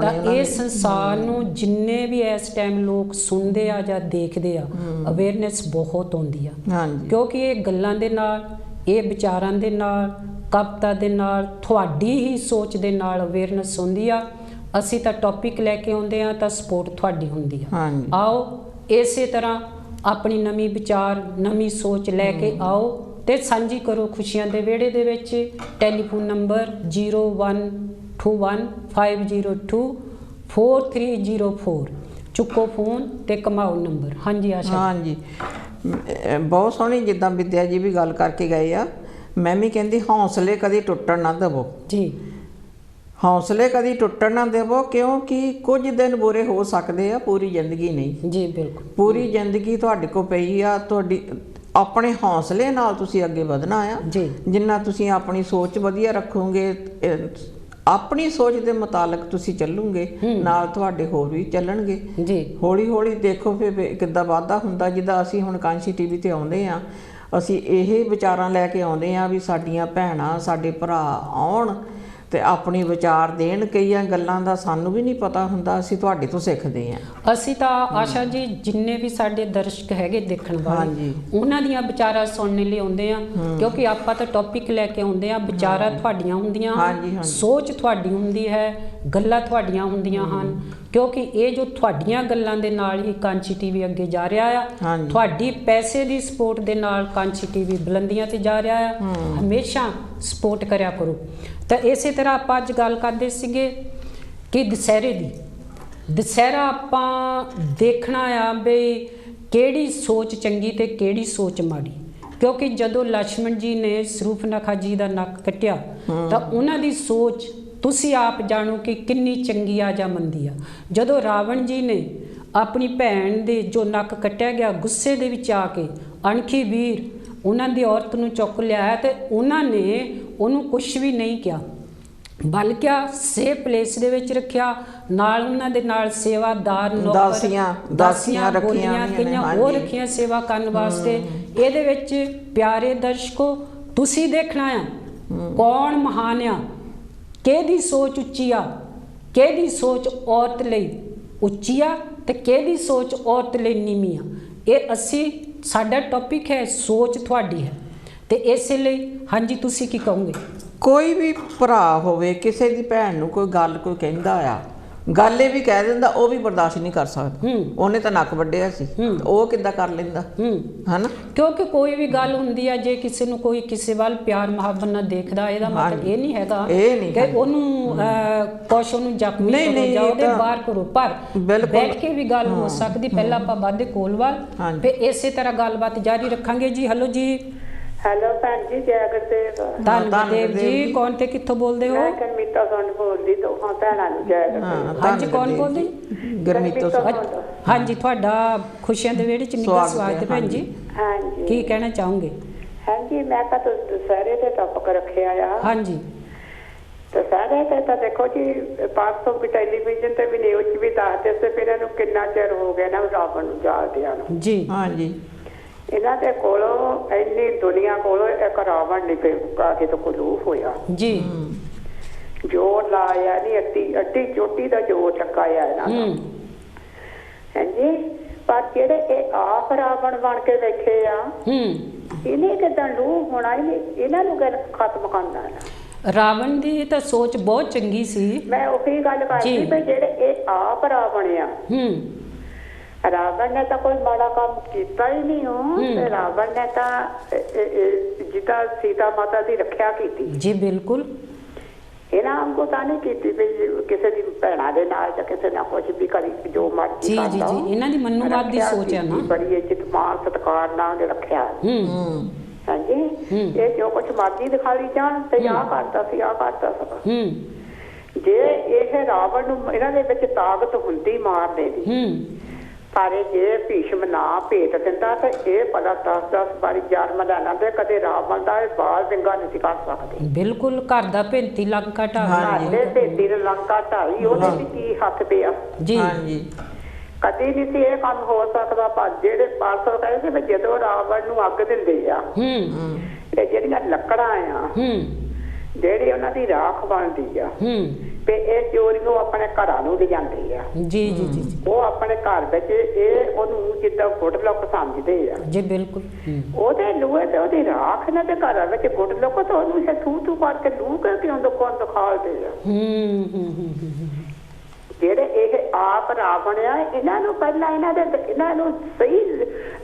ਤਾਂ ਇਹ ਸੰਸਾਰ ਨੂੰ ਜਿੰਨੇ ਵੀ ਇਸ ਟਾਈਮ ਲੋਕ ਸੁਣਦੇ ਆ ਜਾਂ ਦੇਖਦੇ ਆ, ਅਵੇਅਰਨੈਸ ਬਹੁਤ ਆਉਂਦੀ ਆ। ਕਿਉਂਕਿ ਇਹ ਗੱਲਾਂ ਦੇ ਨਾਲ, ਇਹ ਵਿਚਾਰਾਂ ਦੇ ਨਾਲ, ਕਵਿਤਾ ਦੇ ਨਾਲ, ਤੁਹਾਡੀ ਹੀ ਸੋਚ ਦੇ ਨਾਲ ਅਵੇਅਰਨੈਸ ਹੁੰਦੀ ਆ। ਅਸੀਂ ਤਾਂ ਟੌਪਿਕ ਲੈ ਕੇ ਆਉਂਦੇ ਆ ਤਾਂ ਸਪੋਰਟ ਤੁਹਾਡੀ ਹੁੰਦੀ ਆ। ਆਓ ਇਸੇ ਤਰ੍ਹਾਂ ਆਪਣੀ ਨਵੀਂ ਵਿਚਾਰ, ਨਵੀਂ ਸੋਚ ਲੈ ਕੇ ਆਓ ਤੇ ਸਾਂਝੀ ਕਰੋ ਖੁਸ਼ੀਆਂ ਦੇ ਵਿਹੜੇ ਦੇ ਵਿੱਚ। ਟੈਲੀਫੋਨ ਨੰਬਰ 01215024 ਚੁੱਕੋ ਫੋਨ ਤੇ ਕਮਾਓ ਨੰਬਰ। ਹਾਂਜੀ ਆਸ਼ਾ। ਹਾਂਜੀ, ਬਹੁਤ ਸੋਹਣੀ ਜਿੱਦਾਂ ਵਿਦਿਆ ਜੀ ਵੀ ਗੱਲ ਕਰਕੇ ਗਏ ਆ। ਮੈਂ ਵੀ ਕਹਿੰਦੀ ਹੌਸਲੇ ਕਦੀ ਟੁੱਟਣ ਨਾ ਦੇਵੋ ਜੀ, ਹੌਸਲੇ ਕਦੀ ਟੁੱਟਣ ਨਾ ਦੇਵੋ, ਕਿਉਂਕਿ ਕੁਝ ਦਿਨ ਬੁਰੇ ਹੋ ਸਕਦੇ ਆ, ਪੂਰੀ ਜ਼ਿੰਦਗੀ ਨਹੀਂ ਜੀ। ਬਿਲਕੁਲ, ਪੂਰੀ ਜ਼ਿੰਦਗੀ ਤੁਹਾਡੇ ਕੋਲ ਪਈ ਆ। ਤੁਹਾਡੀ ਆਪਣੇ ਹੌਸਲੇ ਨਾਲ ਤੁਸੀਂ ਅੱਗੇ ਵਧਣਾ ਆ ਜੀ। ਜਿੰਨਾ ਤੁਸੀਂ ਆਪਣੀ ਸੋਚ ਵਧੀਆ ਰੱਖੋਗੇ, ਆਪਣੀ ਸੋਚ ਦੇ ਮੁਤਾਲਕ ਤੁਸੀਂ ਚੱਲੋਗੇ, ਨਾਲ ਤੁਹਾਡੇ ਹੋਰ ਵੀ ਚੱਲਣਗੇ ਜੀ। ਹੌਲੀ ਹੌਲੀ ਦੇਖੋ ਫਿਰ ਕਿੱਦਾਂ ਵਾਧਾ ਹੁੰਦਾ। ਜਿੱਦਾਂ ਅਸੀਂ ਹੁਣ ਕਾਂਚੀ ਟੀਵੀ ਤੇ ਆਉਂਦੇ ਆ, ਅਸੀਂ ਇਹ ਵਿਚਾਰਾਂ ਲੈ ਕੇ ਆਉਂਦੇ ਆ ਵੀ ਸਾਡੀਆਂ ਭੈਣਾਂ, ਸਾਡੇ ਭਰਾ ਆਉਣ ਤੇ ਆਪਣੀ ਵਿਚਾਰ ਦੇਣ। ਕਈਆਂ ਗੱਲਾਂ ਦਾ ਸਾਨੂੰ ਵੀ ਨਹੀਂ ਪਤਾ ਹੁੰਦਾ, ਅਸੀਂ ਤੁਹਾਡੇ ਤੋਂ ਸਿੱਖਦੇ ਹਾਂ। ਅਸੀਂ ਤਾਂ ਆਸ਼ਾ ਜੀ ਜਿੰਨੇ ਵੀ ਸਾਡੇ ਦਰਸ਼ਕ ਹੈਗੇ ਦੇਖਣ ਵਾਲੇ, ਉਹਨਾਂ ਦੀਆਂ ਵਿਚਾਰਾਂ ਸੁਣਨ ਲਈ ਆਉਂਦੇ ਆ, ਕਿਉਂਕਿ ਆਪਾਂ ਤਾਂ ਟੌਪਿਕ ਲੈ ਕੇ ਆਉਂਦੇ ਆ। ਵਿਚਾਰਾਂ ਤੁਹਾਡੀਆਂ ਹੁੰਦੀਆਂ, ਸੋਚ ਤੁਹਾਡੀ ਹੁੰਦੀ ਹੈ, ਗੱਲਾਂ ਤੁਹਾਡੀਆਂ ਹੁੰਦੀਆਂ ਹਨ। ਕਿਉਂਕਿ ਇਹ ਜੋ ਤੁਹਾਡੀਆਂ ਗੱਲਾਂ ਦੇ ਨਾਲ ਹੀ ਕਾਂਚੀ ਟੀਵੀ ਅੱਗੇ ਜਾ ਰਿਹਾ ਆ, ਤੁਹਾਡੀ ਪੈਸੇ ਦੀ ਸਪੋਰਟ ਦੇ ਨਾਲ ਕਾਂਚੀ ਟੀਵੀ ਬੁਲੰਦੀਆਂ ਤੇ ਜਾ ਰਿਹਾ ਆ। ਹਮੇਸ਼ਾ ਸਪੋਰਟ ਕਰਿਆ ਕਰੋ। ਤਾਂ ਇਸੇ ਤਰ੍ਹਾਂ ਆਪਾਂ ਅੱਜ ਗੱਲ ਕਰਦੇ ਸੀਗੇ ਕਿ ਦੁਸਹਿਰੇ ਦੀ। ਦੁਸਹਿਰਾ ਆਪਾਂ ਦੇਖਣਾ ਆ ਬਈ ਕਿਹੜੀ ਸੋਚ ਚੰਗੀ ਤੇ ਕਿਹੜੀ ਸੋਚ ਮਾੜੀ। ਕਿਉਂਕਿ ਜਦੋਂ ਲక్ష్మణ ਜੀ ਨੇ ਸਰੂਪਨਖਾ ਜੀ ਦਾ ਨੱਕ ਕੱਟਿਆ ਤਾਂ ਉਹਨਾਂ ਦੀ ਸੋਚ ਤੁਸੀਂ ਆਪ ਜਾਣੋ ਕਿ ਕਿੰਨੀ ਚੰਗੀ ਆ ਜਾਂ ਮੰਦੀ ਆ। ਜਦੋਂ ਰਾਵਣ ਜੀ ਨੇ ਆਪਣੀ ਭੈਣ ਦੇ ਜੋ ਨੱਕ ਕੱਟਿਆ ਗਿਆ, ਗੁੱਸੇ ਦੇ ਵਿੱਚ ਆ ਕੇ ਅਣਖੀ ਵੀਰ ਉਹਨਾਂ ਦੀ ਔਰਤ ਨੂੰ ਚੁੱਕ ਲਿਆਇਆ ਤੇ ਉਹਨਾਂ ਨੇ ਉਹਨੂੰ ਕੁਛ ਵੀ ਨਹੀਂ ਕਿਹਾ, ਬਲਕਿ ਸੇਫ ਪਲੇਸ ਦੇ ਵਿੱਚ ਰੱਖਿਆ। ਨਾਲ ਉਹਨਾਂ ਦੇ ਨਾਲ ਸੇਵਾਦਾਰ, ਦਾਸੀਆਂ ਰੱਖੀਆਂ, ਕਈਆਂ ਹੋਰ ਰੱਖੀਆਂ ਸੇਵਾ ਕਰਨ ਵਾਸਤੇ। ਇਹਦੇ ਵਿੱਚ ਪਿਆਰੇ ਦਰਸ਼ਕੋ ਤੁਸੀਂ ਦੇਖਣਾ ਆ ਕੌਣ ਮਹਾਨ ਆ, ਕਿਹਦੀ ਸੋਚ ਉੱਚੀ ਆ, ਕਿਹਦੀ ਸੋਚ ਔਰਤ ਲਈ ਉੱਚੀ ਆ ਤੇ ਕਿਹਦੀ ਸੋਚ ਔਰਤ ਲਈ ਨੀਵੀਂ ਆ। ਇਹ ਅਸੀਂ, ਸਾਡਾ ਟੌਪਿਕ ਹੈ ਸੋਚ ਤੁਹਾਡੀ ਹੈ। ਤੇ ਇਸੇ ਲਈ ਹਾਂਜੀ ਤੁਸੀਂ ਕੀ ਕਹੋਗੇ? ਕੋਈ ਵੀ ਭਰਾ ਹੋਵੇ, ਕਿਸੇ ਦੀ ਭੈਣ ਨੂੰ ਕੋਈ ਗੱਲ ਕੋਈ ਕਹਿੰਦਾ ਆ, ਗੱਲ ਇਹ ਵੀ ਕਹਿ ਦਿੰਦਾ, ਉਹ ਵੀ ਬਰਦਾਸ਼ਤ ਨਹੀਂ ਕਰ ਸਕਦਾ। ਉਹਨੇ ਤਾਂ ਨੱਕ ਵੱਢਿਆ ਸੀ, ਉਹ ਕਿੱਦਾਂ ਕਰ ਲੈਂਦਾ ਹਨਾ? ਕਿਉਂਕਿ ਕੋਈ ਵੀ ਗੱਲ ਹੁੰਦੀ ਆ, ਜੇ ਕਿਸੇ ਨੂੰ ਕੋਈ ਕਿਸੇ ਵੱਲ ਪਿਆਰ ਮੁਹੱਬਤ ਨਾਲ ਦੇਖਦਾ, ਇਹਦਾ ਮਤਲਬ ਇਹ ਨਹੀਂ ਹੈਗਾ ਕਿ ਉਹਨੂੰ ਕੁਛ ਉਹਨੂੰ ਜ਼ਖਮੀ ਕਰੋ ਜਾਂ ਉਹਦੇ ਬਾਹਰ ਕਰੋ। ਪਰ ਬੈਠ ਕੇ ਵੀ ਗੱਲ ਹੋ ਸਕਦੀ। ਪਹਿਲਾਂ ਆਪਾਂ ਵੱਧਦੇ ਕੋਲ ਵੱਲ, ਫਿਰ ਇਸੇ ਤਰ੍ਹਾਂ ਗੱਲਬਾਤ ਜਾਰੀ ਰੱਖਾਂਗੇ ਜੀ। ਹੈਲੋ ਜੀ। ਹੈਲੋ ਭੈਣ ਜੀ, ਜੈ ਗੁਰਦੇਵ। ਧੰਨਵਾਦ ਜੀ। ਕੌਣ ਤੇ ਕਿੱਥੋਂ ਬੋਲਦੇ ਹੋ? ਮੈਂ ਗਰਮੀਤਾ ਤੋਂ ਬੋਲਦੀ, ਦੋਹਾਂ ਭੈਣਾਂ ਨੂੰ ਜੈ ਗੁਰਦੇਵ। ਹਾਂਜੀ, ਕੌਣ ਬੋਲਦੀ? ਗਰਮੀਤਾ। ਹਾਂਜੀ, ਤੁਹਾਡਾ ਖੁਸ਼ੀਆਂ ਦੇ ਵਿਹੜੇ ਚ ਨਿੱਘਾ ਸਵਾਗਤ ਹੈ ਭੈਣ ਜੀ। ਹਾਂਜੀ, ਕੀ ਕਹਿਣਾ ਚਾਹੋਗੇ? ਹਾਂਜੀ, ਮੈਂ ਤਾਂ ਦੁਸਹਿਰੇ ਤੇ ਟੌਪਿਕ ਰੱਖਿਆ ਆ। ਹਾਂਜੀ, ਦੁਸਹਿਰੇ ਤੇ ਤਾਂ ਦੇਖੋ ਜੀ, ਪਾਸੋਂ ਵੀ ਟੈਲੀਵਿਜ਼ਨ ਤੇ ਵੀ ਨਿਊਜ਼ ਵੀ ਦੱਸਦੇ ਸੀ ਫਿਰ ਇਹਨੂੰ ਕਿੰਨਾ ਚਿਰ ਹੋ ਗਿਆ ਨਾ ਰਾਵਣ ਨੂੰ ਜਾਲਦਿਆਂ ਨੂੰ ਜੀ। ਹਾਂਜੀ, ਇਹਨਾਂ ਦੇ ਕੋਲੋਂ ਇੰਨੀ ਦੁਨੀਆ ਕੋਲੋਂ ਇੱਕ ਰਾਵਣ ਨਹੀਂ ਪਿਆ ਕਿਤੋਂ ਕੋਲੂਫ ਹੋਇਆ ਜੀ। ਜੋਰ ਲਾਇਆ ਨਹੀਂ, ਅੱਡੀ ਚੋਟੀ ਦਾ ਜੋਰ ਚੁੱਕਾਇਆ ਇਹਨਾਂ ਦਾ। ਹਾਂਜੀ, ਪਰ ਜਿਹੜੇ ਇਹ ਆਪ ਰਾਵਣ ਬਣ ਕੇ ਬੈਠੇ ਆ, ਇਹਨੇ ਕਿਦਾਂ ਲੂਹ ਹੋਣਾ, ਇਹਨਾਂ ਨੂੰ ਗੱਲ ਖਤਮ ਕਰਨਾ ਹੈ। ਰਾਵਣ ਦੀ ਤਾਂ ਸੋਚ ਬਹੁਤ ਚੰਗੀ ਸੀ। ਮੈਂ ਉਹੀ ਗੱਲ ਕਰਦੀ ਵੀ ਜਿਹੜੇ ਇਹ ਆਪ ਰਾਵਣ ਆ, ਰਾਵਣ ਨੇ ਤਾਂ ਕੋਈ ਮਾੜਾ ਕੰਮ ਕੀਤਾ ਹੀ ਨਹੀਂ। ਉਹ ਰਾਵਣ ਨੇ ਤਾਂ ਜਿੱਦਾਂ ਸੀਤਾ ਮਾਤਾ ਦੀ ਰੱਖਿਆ ਕੀਤੀ ਜੀ। ਬਿਲਕੁਲ, ਇਹਨਾਂ ਵਾਂਗੂ ਤਾਂ ਨਹੀਂ ਕੀਤੀ ਵੀ ਕਿਸੇ ਦੀ ਭੈਣਾਂ ਦੇ ਨਾਲ ਜਾਂ ਕਿਸੇ ਨਾਲ ਕੁਝ ਵੀ ਕਰੀ ਜੋ ਮਰਜ਼ੀ ਕਰਦਾ। ਜੀ ਜੀ, ਇਹਨਾਂ ਦੀ ਮਨੂਵਾਦ ਦੀ ਸੋਚ ਹੈ ਨਾ, ਬੜੀ ਇੱਜ਼ਤ ਮਾਣ ਸਤਿਕਾਰ ਨਾਲ ਰੱਖਿਆ। ਹਾਂਜੀ, ਇਹ ਜੋ ਕੁਝ ਮਰਜ਼ੀ ਦਿਖਾਈ ਜਾਣ ਤੇ ਆਹ ਕਰਦਾ ਸੀ, ਆਹ ਕਰਦਾ ਸੀ। ਜੇ ਇਹ ਰਾਵਣ ਨੂੰ ਇਹਨਾਂ ਦੇ ਵਿੱਚ ਤਾਕਤ ਹੁੰਦੀ ਮਾਰਨੇ ਦੀ, ਪਰ ਜੇ ਭੀਸ਼ਮ ਨਾ ਭੇਟ ਦਿੰਦਾ ਤੇ ਇਹ ਪਤਾ 10-10 ਵਾਰੀ ਜਨਮ ਲੈਣਾ ਤੇ ਕਦੇ ਰਾਵਣ ਦਾ ਇਹ ਬਾਲ ਵਿੰਗਾ ਨਹੀਂ ਸੀ ਕਰ ਸਕਦੇ। ਬਿਲਕੁਲ, ਘਰ ਦਾ ਭੇਤੀ ਲੰਕਾ ਢਾਈ, ਭੇਤੀ ਨੇ ਲੰਕਾ ਢਾਈ, ਉਹਦੇ ਵੀ ਕੀ ਹੱਥ ਪਿਆ ਜੀ। ਕਦੇ ਨਹੀਂ ਸੀ ਇਹ ਕੰਮ ਹੋ ਸਕਦਾ। ਪਰ ਜਿਹੜੇ ਪਾਸਰ ਕਹਿੰਦੇ ਵੀ ਜਦੋਂ ਰਾਵਣ ਨੂੰ ਅੱਗ ਦਿੰਦੇ ਆ ਤੇ ਜਿਹੜੀਆਂ ਲੱਕੜਾਂ ਆ ਜਿਹੜੀ ਉਹਨਾਂ ਦੀ ਰਾਖ ਬਣਦੀ ਆ ਤੇ ਇਹ ਚੋਰੀ ਨੂੰ ਆਪਣੇ ਘਰਾਂ ਨੂੰ ਲਿਜਾਂਦੇ ਆ। ਜੀ ਜੀ ਜੀ, ਉਹ ਆਪਣੇ ਘਰ ਵਿੱਚ ਇਹ ਉਹਨੂੰ ਜਿੱਦਾਂ ਗੁੱਡ ਲੁੱਕ ਸਮਝਦੇ ਆ ਜੀ। ਬਿਲਕੁਲ, ਉਹਦੇ ਲੂਹੇ ਤੇ ਉਹਦੀ ਰਾਖ ਇਹਨਾਂ ਦੇ ਘਰਾਂ ਵਿੱਚ ਗੁੱਡ ਲੁੱਕ ਤਾਂ ਉਹਨੂੰ ਥੂ ਕਰਕੇ ਲੂਹ ਕੇ ਕਿਉਂ ਦਿਖਾਲਦੇ ਆ। ਜਿਹੜੇ ਇਹ ਆਪ ਰਾਵਣ ਆ, ਇਹਨਾਂ ਨੂੰ ਪਹਿਲਾਂ ਇਹਨਾਂ ਨੂੰ ਸਹੀ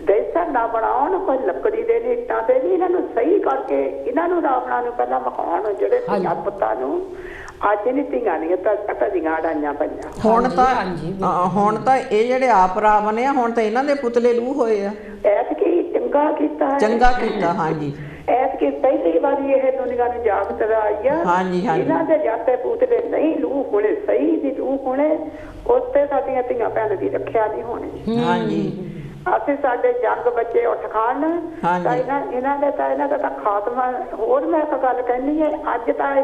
ਦੇਸਾ ਨਾ ਬਣਾਉਣ, ਕੋਈ ਲੱਕੜੀ ਦੇ ਇੱਟਾਂ ਤੇ ਨਹੀਂ, ਇਹਨਾਂ ਨੂੰ ਸਹੀ ਕਰਕੇ ਇਹਨਾਂ ਨੂੰ ਰਾਵਣਾਂ ਨੂੰ ਪਹਿਲਾਂ ਮਕਾਉਣ। ਜਿਹੜੇ ਧੀਆਂ ਪੁੱਤਾਂ ਨੂੰ ਅੱਜ ਨਹੀਂ ਧੀਆਂ ਨਹੀਂ ਤਾਂ ਧੀਆਂ ਅੜਾਈਆਂ ਪਈਆਂ। ਹੁਣ ਤਾਂ ਇਹ ਜਿਹੜੇ ਆਪ ਰਾਵਣ ਆ, ਹੁਣ ਤਾਂ ਇਹਨਾਂ ਦੇ ਪੁਤਲੇ ਲੂਹ ਹੋਏ ਆ। ਐਤਕੀ ਚੰਗਾ ਕੀਤਾ ਹਾਂਜੀ। ਐਤਕੀ ਪਹਿਲੀ ਵਾਰੀ ਇਹ ਦੁਨੀਆ ਨੂੰ ਜਾਗਤ ਆਈ ਆ। ਇਹਨਾਂ ਦੇ ਜਾਤੇ ਪੁਤਲੇ ਨਹੀਂ ਲੂਹ ਹੋਣੇ, ਸਹੀ ਦੀ ਲੂਹ ਹੋਣੇ, ਉੱਤੇ ਸਾਡੀਆਂ ਧੀਆਂ ਭੈਣ ਦੀ ਰੱਖਿਆ ਨਹੀਂ ਹੋਣੀ। ਹਾਂਜੀ, ਅਸੀਂ ਸਾਡੇ ਜੰਗ ਬੱਚੇ ਉੱਠ ਖਾਣ ਤਾਂ ਇਹਨਾਂ ਦਾ ਤਾਂ ਖਾਤਮਾ। ਹੋਰ ਮੈਂ ਇੱਕ ਗੱਲ ਕਹਿੰਦੀ ਹੈ, ਅੱਜ ਤਾਂ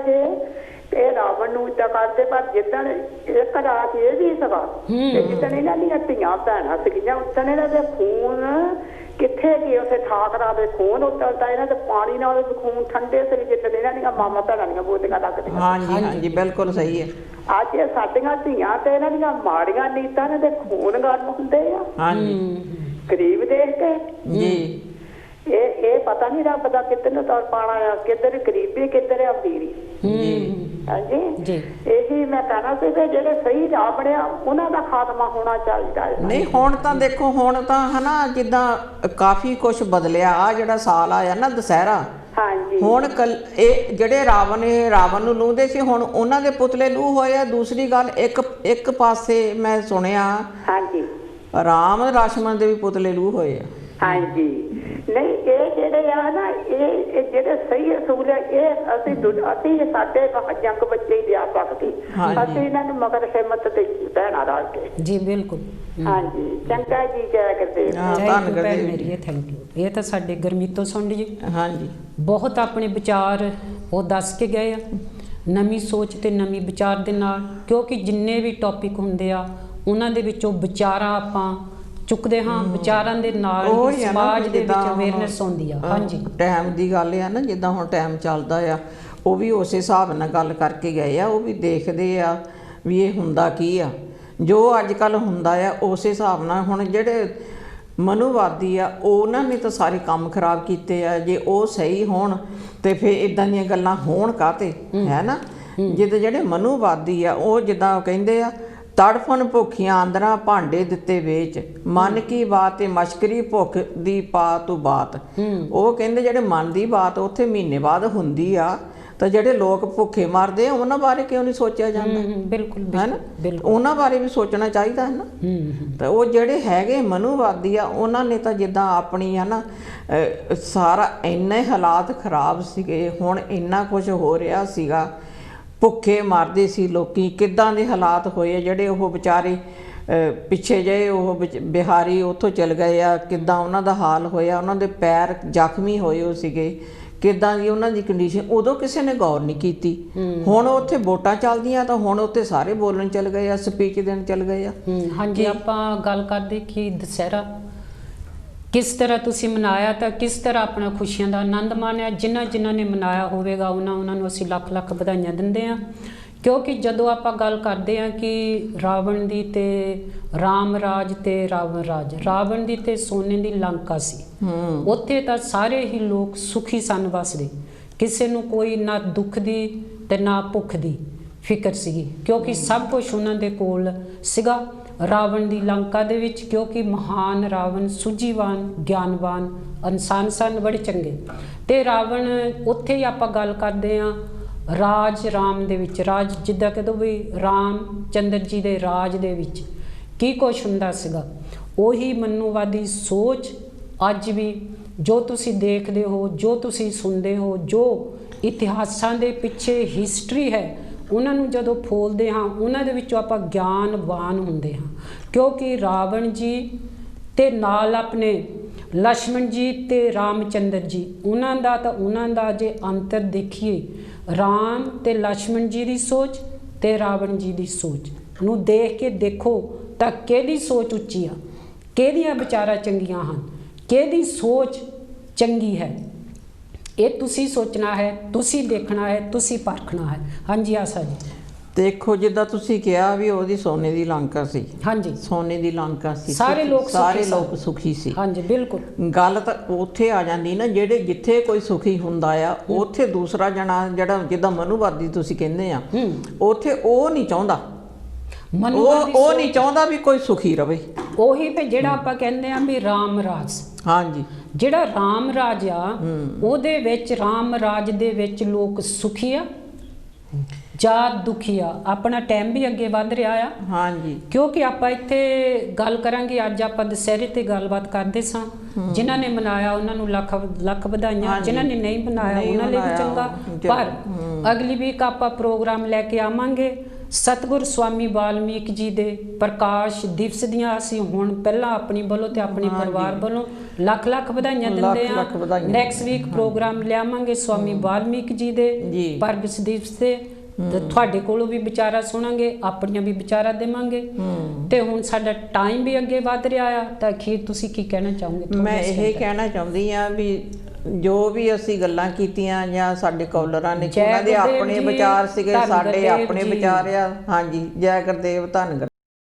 ਇਹ ਰਾਵਣ ਨੂੰ ਇੱਦਾਂ ਕਰਦੇ, ਪਰ ਜਿੱਦਣ ਇੱਕ ਰਾਤ ਇਹ ਵੀ ਸੀਗਾ ਤੇ ਜਿੱਦਣ ਇਹਨਾਂ ਦੀਆਂ ਧੀਆਂ ਭੈਣਾਂ ਸੀਗੀਆਂ, ਉਦਣ ਇਹਨਾਂ ਦੇ ਖੂਨ ਕਿੱਥੇ ਗਏ? ਉੱਥੇ ਠਾਕਰਾ ਦੇ ਖੂਨ ਉਤਰਦਾ, ਇਹਨਾਂ ਦੇ ਪਾਣੀ ਨਾਲ ਖੂਨ ਠੰਡੇ ਸੀ ਜਿੱਦਣ ਇਹਨਾਂ ਦੀਆਂ ਮਾਮਾ ਭੈਣਾਂ ਦੀਆਂ ਬੋਲੀਆਂ ਲੱਗਦੀਆਂ। ਹਾਂਜੀ, ਬਿਲਕੁਲ ਸਹੀ ਹੈ। ਅੱਜ ਇਹ ਸਾਡੀਆਂ ਧੀਆਂ ਤੇ ਇਹਨਾਂ ਦੀਆਂ ਮਾੜੀਆਂ ਨੀਤਾਂ ਇਹਨਾਂ ਦੇ ਖੂਨ ਗਰਮ ਹੁੰਦੇ ਆ। ਗਰੀਬ ਦੇਖ ਕੇ ਜੀ ਇਹ ਪਤਾ ਨਹੀਂ ਰੱਬ ਦਾ ਕਿੱਧਰ ਨੂੰ ਤੁਰ ਪਾਣਾ ਆ, ਕਿੱਧਰ ਗਰੀਬੀ ਕਿੱਧਰ ਅਮੀਰੀ। ਹਾਂਜੀ, ਇਹੀ ਮੈਂ ਕਹਿਣਾ ਸੀ ਕਿ ਜਿਹੜੇ ਸਹੀ ਰਾਹ ਬਣਿਆ ਉਹਨਾਂ ਦਾ ਖਾਤਮਾ ਹੋਣਾ ਚਾਹੀਦਾ ਹੈ। ਨਹੀਂ, ਹੁਣ ਤਾਂ ਦੇਖੋ, ਹੁਣ ਤਾਂ ਹਨਾ ਜਿੱਦਾਂ ਕਾਫੀ ਕੁਝ ਬਦਲਿਆ। ਆ ਜਿਹੜਾ ਸਾਲ ਆਇਆ ਨਾ ਦੁਸਹਿਰਾ, ਹੁਣ ਇਹ ਜਿਹੜੇ ਰਾਵਣ ਨੂੰ ਲੂਹਦੇ ਸੀ, ਹੁਣ ਉਹਨਾਂ ਦੇ ਪੁਤਲੇ ਲੂਹ ਹੋਏ ਆ। ਦੂਸਰੀ ਗੱਲ, ਇੱਕ ਪਾਸੇ ਮੈਂ ਸੁਣਿਆ ਰਾਮ ਲਛਮਣ ਦੇ ਵੀ ਪੁਤਲੇ ਲੂਹ ਹੋਏ ਆ। ਨਹੀਂ, ਇਹ ਜਿਹੜੇ ਆ ਨਾ, ਇਹ ਜਿਹੜੇ ਸਹੀ ਅਸੂਲ ਹੈ, ਇਹ ਅਸੀਂ ਸਾਡੇ ਜੰਗ ਬੱਚੇ ਹੀ ਲਿਆ ਸਕਦੇ। ਅਸੀਂ ਇਹਨਾਂ ਨੂੰ ਮਗਰ ਹਿੰਮਤ ਤੇ ਬਹਿਣਾ ਰਲ ਕੇ। ਜੀ ਬਿਲਕੁਲ, ਹਾਂਜੀ, ਚੰਗਾ ਜੀ, ਜੈ ਕਰਦੇ ਮੇਰੀ। Thank you. ਇਹ ਤਾਂ ਸਾਡੇ ਗੁਰਮੀਤੋ ਸੁੰਡ ਜੀ ਹਾਂਜੀ ਬਹੁਤ ਆਪਣੇ ਵਿਚਾਰ ਉਹ ਦੱਸ ਕੇ ਗਏ ਆ, ਨਵੀਂ ਸੋਚ ਤੇ ਨਵੀਂ ਵਿਚਾਰ ਦੇ ਨਾਲ। ਕਿਉਂਕਿ ਜਿੰਨੇ ਵੀ ਟੌਪਿਕ ਹੁੰਦੇ ਆ ਉਹਨਾਂ ਦੇ ਵਿੱਚੋਂ ਵਿਚਾਰਾਂ ਆਪਾਂ ਚੁੱਕਦੇ ਹਾਂ, ਵਿਚਾਰਾਂ ਦੇ ਨਾਲ ਹੀ ਸਮਾਜ ਦੇ ਵਿੱਚ ਅਵੇਅਰਨੈਸ ਆਉਂਦੀ ਆ। ਹਾਂਜੀ, ਟਾਈਮ ਦੀ ਗੱਲ ਆ ਨਾ, ਜਿੱਦਾਂ ਹੁਣ ਟਾਈਮ ਚੱਲਦਾ ਆ, ਉਹ ਵੀ ਉਸੇ ਹਿਸਾਬ ਨਾਲ ਗੱਲ ਕਰਕੇ ਗਏ ਆ। ਉਹ ਵੀ ਦੇਖਦੇ ਆ ਵੀ ਇਹ ਹੁੰਦਾ ਕੀ ਆ, ਜੋ ਅੱਜ ਕੱਲ੍ਹ ਹੁੰਦਾ ਆ ਉਸੇ ਹਿਸਾਬ ਨਾਲ। ਹੁਣ ਜਿਹੜੇ ਮਨੂਵਾਦੀ ਆ, ਉਹਨਾਂ ਨੇ ਤਾਂ ਸਾਰੇ ਕੰਮ ਖਰਾਬ ਕੀਤੇ ਆ। ਜੇ ਉਹ ਸਹੀ ਹੋਣ ਤੇ ਫਿਰ ਇਦਾਂ ਦੀਆਂ ਗੱਲਾਂ ਹੋਣ ਕਾਹਤੇ, ਹੈ ਨਾ। ਜਿਹੜੇ ਮਨੂਵਾਦੀ ਆ, ਉਹ ਜਿੱਦਾਂ ਕਹਿੰਦੇ ਆ, ਤੜਫਣ ਭੁੱਖੀਆਂ ਆਂਦਰਾਂ ਭਾਂਡੇ ਦਿੱਤੇ ਵੇਚ, ਮਨ ਕੀ ਬਾਤ ਤੇ ਮਸ਼ਕਰੀ ਭੁੱਖ ਦੀ ਪਾ ਤੂੰ ਬਾਤ। ਉਹ ਕਹਿੰਦੇ ਜਿਹੜੇ ਮਨ ਦੀ ਬਾਤ ਉੱਥੇ ਮਹੀਨੇ ਬਾਅਦ ਹੁੰਦੀ ਆ, ਤਾਂ ਜਿਹੜੇ ਲੋਕ ਭੁੱਖੇ ਮਰਦੇ ਆ ਉਹਨਾਂ ਬਾਰੇ ਕਿਉਂ ਨਹੀਂ ਸੋਚਿਆ ਜਾਂਦਾ? ਬਿਲਕੁਲ, ਹੈ ਨਾ, ਉਹਨਾਂ ਬਾਰੇ ਵੀ ਸੋਚਣਾ ਚਾਹੀਦਾ ਹੈ ਨਾ। ਤਾਂ ਉਹ ਜਿਹੜੇ ਹੈਗੇ ਮਨੂਵਾਦੀ ਆ, ਉਹਨਾਂ ਨੇ ਤਾਂ ਜਿੱਦਾਂ ਆਪਣੀ ਹੈ ਨਾ ਸਾਰਾ ਇੰਨੇ ਹਾਲਾਤ ਖਰਾਬ ਸੀਗੇ, ਹੁਣ ਇੰਨਾ ਕੁਝ ਹੋ ਰਿਹਾ ਸੀਗਾ, ਭੁੱਖੇ ਮਰਦੇ ਸੀ ਲੋਕੀ। ਕਿੱਦਾਂ ਦੇ ਹਾਲਾਤ ਹੋਏ ਆ, ਜਿਹੜੇ ਉਹ ਵਿਚਾਰੇ ਪਿੱਛੇ ਜਿਹੇ ਉਹ ਬਿਹਾਰੀ ਉੱਥੋਂ ਚਲ ਗਏ ਆ, ਕਿੱਦਾਂ ਉਹਨਾਂ ਦਾ ਹਾਲ ਹੋਇਆ, ਉਹਨਾਂ ਦੇ ਪੈਰ ਜ਼ਖਮੀ ਹੋਏ ਹੋ ਸੀਗੇ, ਕਿੱਦਾਂ ਦੀ ਉਹਨਾਂ ਦੀ ਕੰਡੀਸ਼ਨ। ਉਦੋਂ ਕਿਸੇ ਨੇ ਗੌਰ ਨਹੀਂ ਕੀਤੀ। ਹੁਣ ਉੱਥੇ ਵੋਟਾਂ ਚੱਲਦੀਆਂ ਤਾਂ ਹੁਣ ਉੱਥੇ ਸਾਰੇ ਬੋਲਣ ਚਲ ਗਏ ਆ, ਸਪੀਚ ਦੇਣ ਚਲ ਗਏ ਆ। ਹਾਂਜੀ, ਆਪਾਂ ਗੱਲ ਕਰਦੇ ਕਿ ਦੁਸਹਿਰਾ ਕਿਸ ਤਰ੍ਹਾਂ ਤੁਸੀਂ ਮਨਾਇਆ, ਤਾਂ ਕਿਸ ਤਰ੍ਹਾਂ ਆਪਣਾ ਖੁਸ਼ੀਆਂ ਦਾ ਆਨੰਦ ਮਾਣਿਆ। ਜਿਨ੍ਹਾਂ ਨੇ ਮਨਾਇਆ ਹੋਵੇਗਾ ਉਹਨਾਂ ਨੂੰ ਅਸੀਂ ਲੱਖ ਲੱਖ ਵਧਾਈਆਂ ਦਿੰਦੇ ਹਾਂ। ਕਿਉਂਕਿ ਜਦੋਂ ਆਪਾਂ ਗੱਲ ਕਰਦੇ ਹਾਂ ਕਿ ਰਾਵਣ ਦੀ ਤੇ ਰਾਮ ਰਾਜ ਤੇ ਰਾਵਣ ਰਾਜ, ਰਾਵਣ ਦੀ ਤੇ ਸੋਨੇ ਦੀ ਲੰਕਾ ਸੀ, ਉੱਥੇ ਤਾਂ ਸਾਰੇ ਹੀ ਲੋਕ ਸੁਖੀ ਸਨ ਵਸਦੇ। ਕਿਸੇ ਨੂੰ ਕੋਈ ਨਾ ਦੁੱਖ ਦੀ ਤੇ ਨਾ ਭੁੱਖ ਦੀ ਫਿਕਰ ਸੀਗੀ, ਕਿਉਂਕਿ ਸਭ ਕੁਝ ਉਹਨਾਂ ਦੇ ਕੋਲ ਸੀਗਾ ਰਾਵਣ ਦੀ ਲੰਕਾ ਦੇ ਵਿੱਚ। ਕਿਉਂਕਿ ਮਹਾਨ ਰਾਵਣ ਸੂਝੀਵਾਨ, ਗਿਆਨਵਾਨ ਇਨਸਾਨ ਸਨ, ਬੜੇ ਚੰਗੇ। ਤੇ ਰਾਵਣ ਉੱਥੇ ਹੀ ਆਪਾਂ ਗੱਲ ਕਰਦੇ ਹਾਂ ਰਾਜ ਰਾਮ ਦੇ ਵਿੱਚ, ਰਾਜ ਜਿੱਦਾਂ ਕਹਦੋ ਵੀ ਰਾਮ ਚੰਦਰ ਜੀ ਦੇ ਰਾਜ ਦੇ ਵਿੱਚ ਕੀ ਕੁਛ ਹੁੰਦਾ ਸੀਗਾ। ਉਹੀ ਮਨੂਵਾਦੀ ਸੋਚ ਅੱਜ ਵੀ ਜੋ ਤੁਸੀਂ ਦੇਖਦੇ ਹੋ, ਜੋ ਤੁਸੀਂ ਸੁਣਦੇ ਹੋ, ਜੋ ਇਤਿਹਾਸਾਂ ਦੇ ਪਿੱਛੇ ਹਿਸਟਰੀ ਹੈ, ਉਹਨਾਂ ਨੂੰ ਜਦੋਂ ਫੋਲਦੇ ਹਾਂ ਉਹਨਾਂ ਦੇ ਵਿੱਚੋਂ ਆਪਾਂ ਗਿਆਨਵਾਨ ਹੁੰਦੇ ਹਾਂ, ਕਿਉਂਕਿ ਰਾਵਣ ਜੀ ਤੇ ਨਾਲ ਆਪਣੇ ਲక్ష్మణ ਜੀ ਤੇ ਰਾਮਚੰਦਰ ਜੀ, ਉਹਨਾਂ ਦਾ ਜੇ ਅੰਤਰ ਦੇਖੀਏ, ਰਾਮ ਤੇ ਲక్ష్మణ ਜੀ ਦੀ ਸੋਚ ਤੇ ਰਾਵਣ ਜੀ ਦੀ ਸੋਚ ਨੂੰ ਦੇਖ ਕੇ ਦੇਖੋ ਤਾਂ ਕਿਹਦੀ ਸੋਚ ਉੱਚੀ ਆ, ਕਿਹਦੀਆਂ ਵਿਚਾਰਾਂ ਚੰਗੀਆਂ ਹਨ, ਕਿਹਦੀ ਸੋਚ ਚੰਗੀ ਹੈ। ਇਹ ਤੁਸੀਂ ਸੋਚਣਾ ਹੈ, ਤੁਸੀਂ ਦੇਖਣਾ ਹੈ, ਤੁਸੀਂ ਪਰਖਣਾ ਹੈ। ਹਾਂਜੀ ਆਸਾ ਜੀ। ਦੇਖੋ ਜਿੱਦਾਂ ਤੁਸੀਂ ਕਿਹਾ ਵੀ ਉਹਦੀ ਸੋਨੇ ਦੀ ਲੰਕਾ ਸੀ, ਹਾਂਜੀ ਸੋਨੇ ਦੀ ਲੰਕਾ ਸੀ, ਸਾਰੇ ਲੋਕ ਸੁਖੀ ਸੀ। ਹਾਂਜੀ ਬਿਲਕੁਲ। ਗੱਲ ਤਾਂ ਉੱਥੇ ਆ ਜਾਂਦੀ ਨਾ, ਜਿੱਥੇ ਕੋਈ ਸੁਖੀ ਹੁੰਦਾ ਆ ਉੱਥੇ ਦੂਸਰਾ ਜਣਾ ਜਿਹੜਾ ਜਿੱਦਾਂ ਮਨੂਵਾਦੀ ਤੁਸੀਂ ਕਹਿੰਦੇ ਆ, ਉੱਥੇ ਉਹ ਨਹੀਂ ਚਾਹੁੰਦਾ, ਉਹ ਨਹੀਂ ਚਾਹੁੰਦਾ ਵੀ ਕੋਈ ਸੁਖੀ ਰਵੇ। ਉਹੀ ਤੇ ਜਿਹੜਾ ਆਪਾਂ ਕਹਿੰਦੇ ਆ ਵੀ ਰਾਮ ਰਾਜ, ਹਾਂਜੀ, ਜਿਹੜਾ ਰਾਮ ਰਾਜ ਆ ਉਹਦੇ ਵਿੱਚ, ਰਾਮ ਰਾਜ ਦੇ ਵਿੱਚ ਲੋਕ ਸੁਖੀ ਆ ਜਾਂ ਦੁਖੀ ਆ। ਆਪਣਾ ਟਾਈਮ ਵੀ ਅੱਗੇ ਵੱਧ ਰਿਹਾ ਆ। ਹਾਂਜੀ, ਕਿਉਂਕਿ ਆਪਾਂ ਇੱਥੇ ਗੱਲ ਕਰਾਂਗੇ, ਅੱਜ ਆਪਾਂ ਦੁਸਹਿਰੇ ਤੇ ਗੱਲਬਾਤ ਕਰਦੇ ਸਾਂ। ਜਿਨ੍ਹਾਂ ਨੇ ਮਨਾਇਆ ਉਹਨਾਂ ਨੂੰ ਲੱਖ ਲੱਖ ਵਧਾਈਆਂ, ਜਿਨ੍ਹਾਂ ਨੇ ਨਹੀਂ ਮਨਾਇਆ ਉਹਨਾਂ ਲਈ ਵੀ ਚੰਗਾ। ਪਰ ਅਗਲੀ ਵੀਕ ਆਪਾਂ ਪ੍ਰੋਗਰਾਮ ਲੈ ਕੇ ਆਵਾਂਗੇ ਸਤਿਗੁਰ ਸਵਾਮੀ ਵਾਲਮੀਕ ਜੀ ਦੇ ਪ੍ਰਕਾਸ਼ ਦਿਵਸ ਦੀਆਂ। ਅਸੀਂ ਹੁਣ ਪਹਿਲਾਂ ਆਪਣੀ ਵੱਲੋਂ ਤੇ ਆਪਣੇ ਪਰਿਵਾਰ ਵੱਲੋਂ ਲੱਖ ਲੱਖ ਵਧਾਈਆਂ ਦਿੰਦੇ ਹਾਂ। ਨੈਕਸਟ ਵੀਕ ਪ੍ਰੋਗਰਾਮ ਲਿਆਵਾਂਗੇ ਸਵਾਮੀ ਵਾਲਮੀਕ ਜੀ ਦੇ ਪ੍ਰਗਟ ਦਿਵਸ ਤੇ। ਤੁਹਾਡੇ ਕੋਲੋਂ ਵੀ ਵਿਚਾਰਾ ਸੁਣਾਂਗੇ, ਆਪਣੀਆਂ ਵੀ ਵਿਚਾਰਾ ਦੇਵਾਂਗੇ। ਤੇ ਹੁਣ ਸਾਡਾ ਟਾਈਮ ਵੀ ਅੱਗੇ ਵੱਧ ਰਿਹਾ ਆ, ਤਾਂ ਅਖੀਰ ਤੁਸੀਂ ਕੀ ਕਹਿਣਾ ਚਾਹੋਗੇ? ਮੈਂ ਇਹ ਕਹਿਣਾ ਚਾਹੁੰਦੀ ਹਾਂ ਵੀ ਜੋ ਵੀ ਅਸੀਂ ਗੱਲਾਂ ਕੀਤੀਆਂ ਜਾਂ ਸਾਡੇ ਕਾਲਰਾਂ ਨੇ, ਉਹਨਾਂ ਦੇ ਆਪਣੇ ਵਿਚਾਰ ਸੀਗੇ, ਸਾਡੇ ਆਪਣੇ ਵਿਚਾਰ ਆ। ਹਾਂਜੀ, ਜੈ ਗੁਰਦੇਵ, ਧੰਨ।